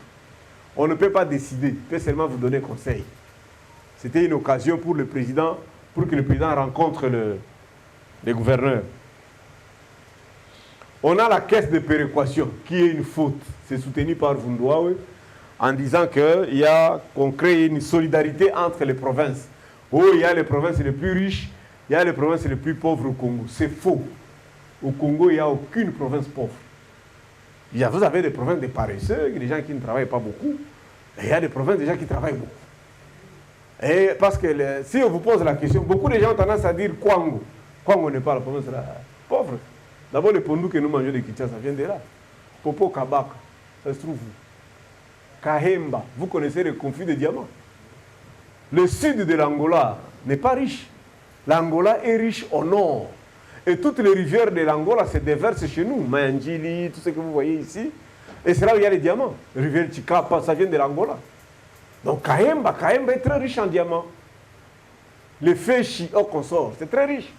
On ne peut pas décider, il peut seulement vous donner conseil. C'était une occasion pour le président, pour que le président rencontre les gouverneurs. On a la caisse de péréquation, qui est une faute. C'est soutenu par Vundwawe, en disant qu'on crée une solidarité entre les provinces. Oh, il y a les provinces les plus riches, il y a les provinces les plus pauvres au Congo. C'est faux. Au Congo, il n'y a aucune province pauvre. Vous avez des provinces de paresseux, des gens qui ne travaillent pas beaucoup. Et il y a des provinces des gens qui travaillent beaucoup. Et parce que si on vous pose la question, beaucoup de gens ont tendance à dire Kwango. Kwango n'est pas la province pauvre. D'abord, le pondou que nous mangeons de Kinshasa, ça vient de là. Popo Kabaka, ça se trouve où? Kahemba, vous connaissez le conflit de diamants. Le sud de l'Angola n'est pas riche. L'Angola est riche au nord. Et toutes les rivières de l'Angola se déversent chez nous. Manjili, tout ce que vous voyez ici. Et c'est là où il y a les diamants. La rivière Chikapa, ça vient de l'Angola. Donc Kahemba est très riche en diamants. Les Féchi, au consort, c'est très riche.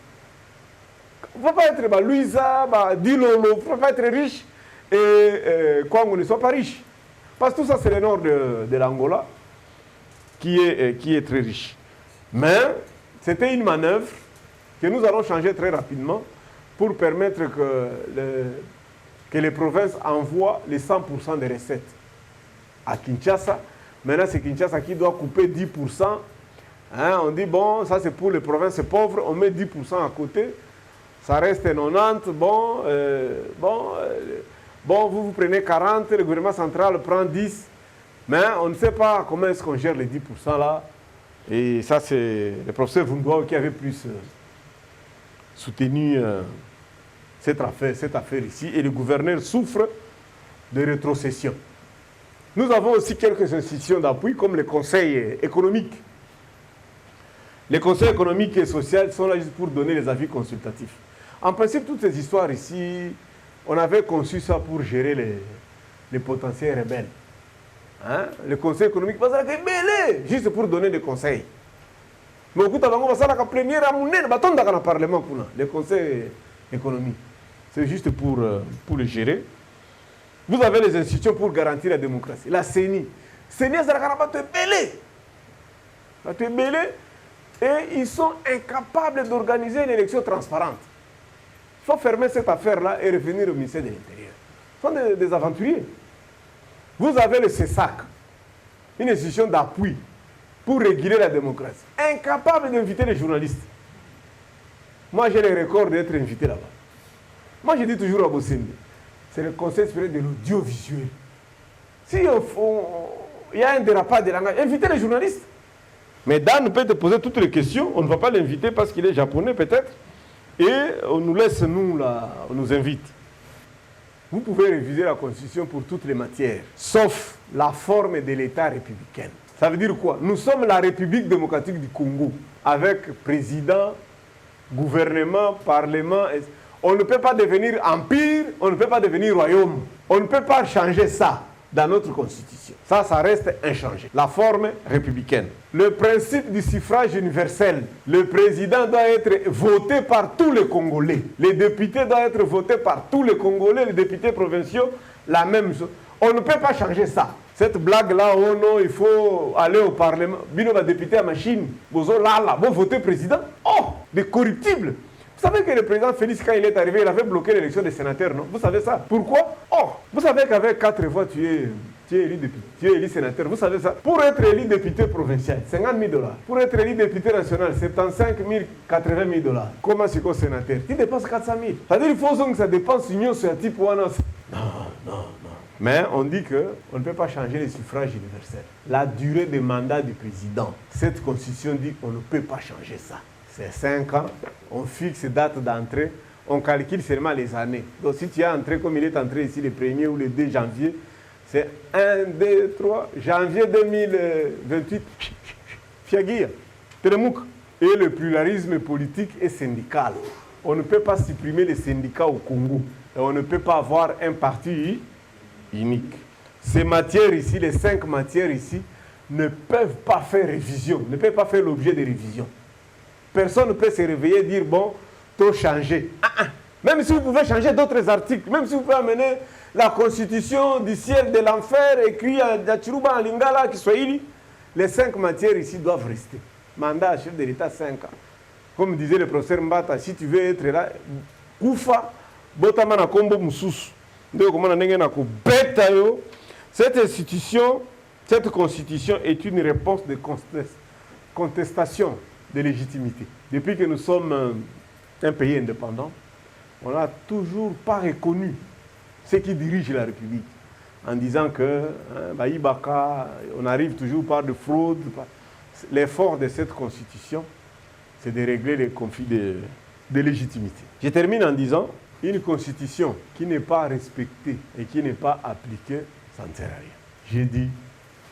Il ne faut pas être Louisa, Dilolo, il ne faut pas être riche et Kwango ne soit pas riche. Parce que tout ça, c'est le nord de l'Angola qui est très riche. Mais c'était une manœuvre que nous allons changer très rapidement pour permettre que les provinces envoient les 100% des recettes à Kinshasa. Maintenant, c'est Kinshasa qui doit couper 10%. Hein, on dit, bon, ça c'est pour les provinces pauvres, on met 10% à côté. Ça reste 90, vous prenez 40, le gouvernement central prend 10, mais on ne sait pas comment est-ce qu'on gère les 10% là. Et ça, c'est le professeur Vundwawe qui avait plus soutenu cette affaire ici, et le gouverneur souffre de rétrocession. Nous avons aussi quelques institutions d'appui, comme les conseils économiques. Les conseils économiques et sociaux sont là juste pour donner les avis consultatifs. En principe, toutes ces histoires ici, on avait conçu ça pour gérer les potentiels rebelles. Hein? Le conseil économique, juste pour donner des conseils. Mais au bout de la première le Parlement, le conseil économique. C'est juste pour le gérer. Vous avez les institutions pour garantir la démocratie. La CENI. CENI, c'est belé. Et ils sont incapables d'organiser une élection transparente. Il faut fermer cette affaire-là et revenir au ministère de l'Intérieur. Ce sont des aventuriers. Vous avez le CESAC, une institution d'appui pour réguler la démocratie. Incapable d'inviter les journalistes. Moi, j'ai le record d'être invité là-bas. Moi, je dis toujours à Bossende, c'est le Conseil supérieur de l'audiovisuel. Si il y a un dérapage de langage, invitez les journalistes. Mais Dan peut te poser toutes les questions, on ne va pas l'inviter parce qu'il est japonais peut-être, et on nous laisse, on nous invite. Vous pouvez réviser la Constitution pour toutes les matières, sauf la forme de l'État républicain. Ça veut dire quoi? Nous sommes la République démocratique du Congo, avec président, gouvernement, parlement. On ne peut pas devenir empire, on ne peut pas devenir royaume. On ne peut pas changer ça dans notre Constitution. Ça reste inchangé. La forme républicaine. Le principe du suffrage universel. Le président doit être voté par tous les Congolais. Les députés doivent être votés par tous les Congolais, les députés provinciaux, la même chose. On ne peut pas changer ça. Cette blague-là, oh non, il faut aller au Parlement. Bino va député à machine. Bozo là, vous votez président. Oh, des corruptibles. Vous savez que le président Félix, quand il est arrivé, il avait bloqué l'élection des sénateurs, non? Vous savez ça? Pourquoi? Oh, vous savez qu'avec 4 voix, tu es élu député, tu es élu sénateur. Vous savez ça? Pour être élu député provincial, 50 000 $. Pour être élu député national, 75 000, 80 000 $. Comment c'est qu'au sénateur? Tu dépenses 400 000. C'est-à-dire qu'il faut que ça dépense union sur un type ou un autre. Non. Mais on dit qu'on ne peut pas changer les suffrages universels. La durée de mandat du président, cette constitution dit qu'on ne peut pas changer ça. C'est 5 ans, on fixe date d'entrée, on calcule seulement les années. Donc si tu es entré comme il est entré ici le 1er ou le 2 janvier, c'est 1, 2, 3, janvier 2028, Fiaguia, Teremouk. Et le pluralisme politique et syndical. On ne peut pas supprimer les syndicats au Congo. Et on ne peut pas avoir un parti unique. Ces matières ici, les 5 matières ici, ne peuvent pas faire révision, ne peuvent pas faire l'objet de révision. Personne ne peut se réveiller et dire, bon, tout changer. Même si vous pouvez changer d'autres articles, même si vous pouvez amener la constitution du ciel de l'enfer, écrit à Dachiruba, en Lingala, Kiswahili, les 5 matières ici doivent rester. Mandat à chef de l'État, 5 ans. Comme disait le professeur Mbata, si tu veux être là, Koufa, Botamana Kombo Moussous. Cette institution, cette constitution est une réponse de contestation de légitimité. Depuis que nous sommes un pays indépendant, on n'a toujours pas reconnu ceux qui dirigent la République en disant que on arrive toujours par de fraude. L'effort de cette constitution, c'est de régler les conflits de légitimité. Je termine en disant, une constitution qui n'est pas respectée et qui n'est pas appliquée, ça ne sert à rien. J'ai dit,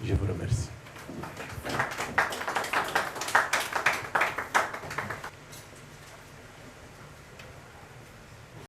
je vous remercie.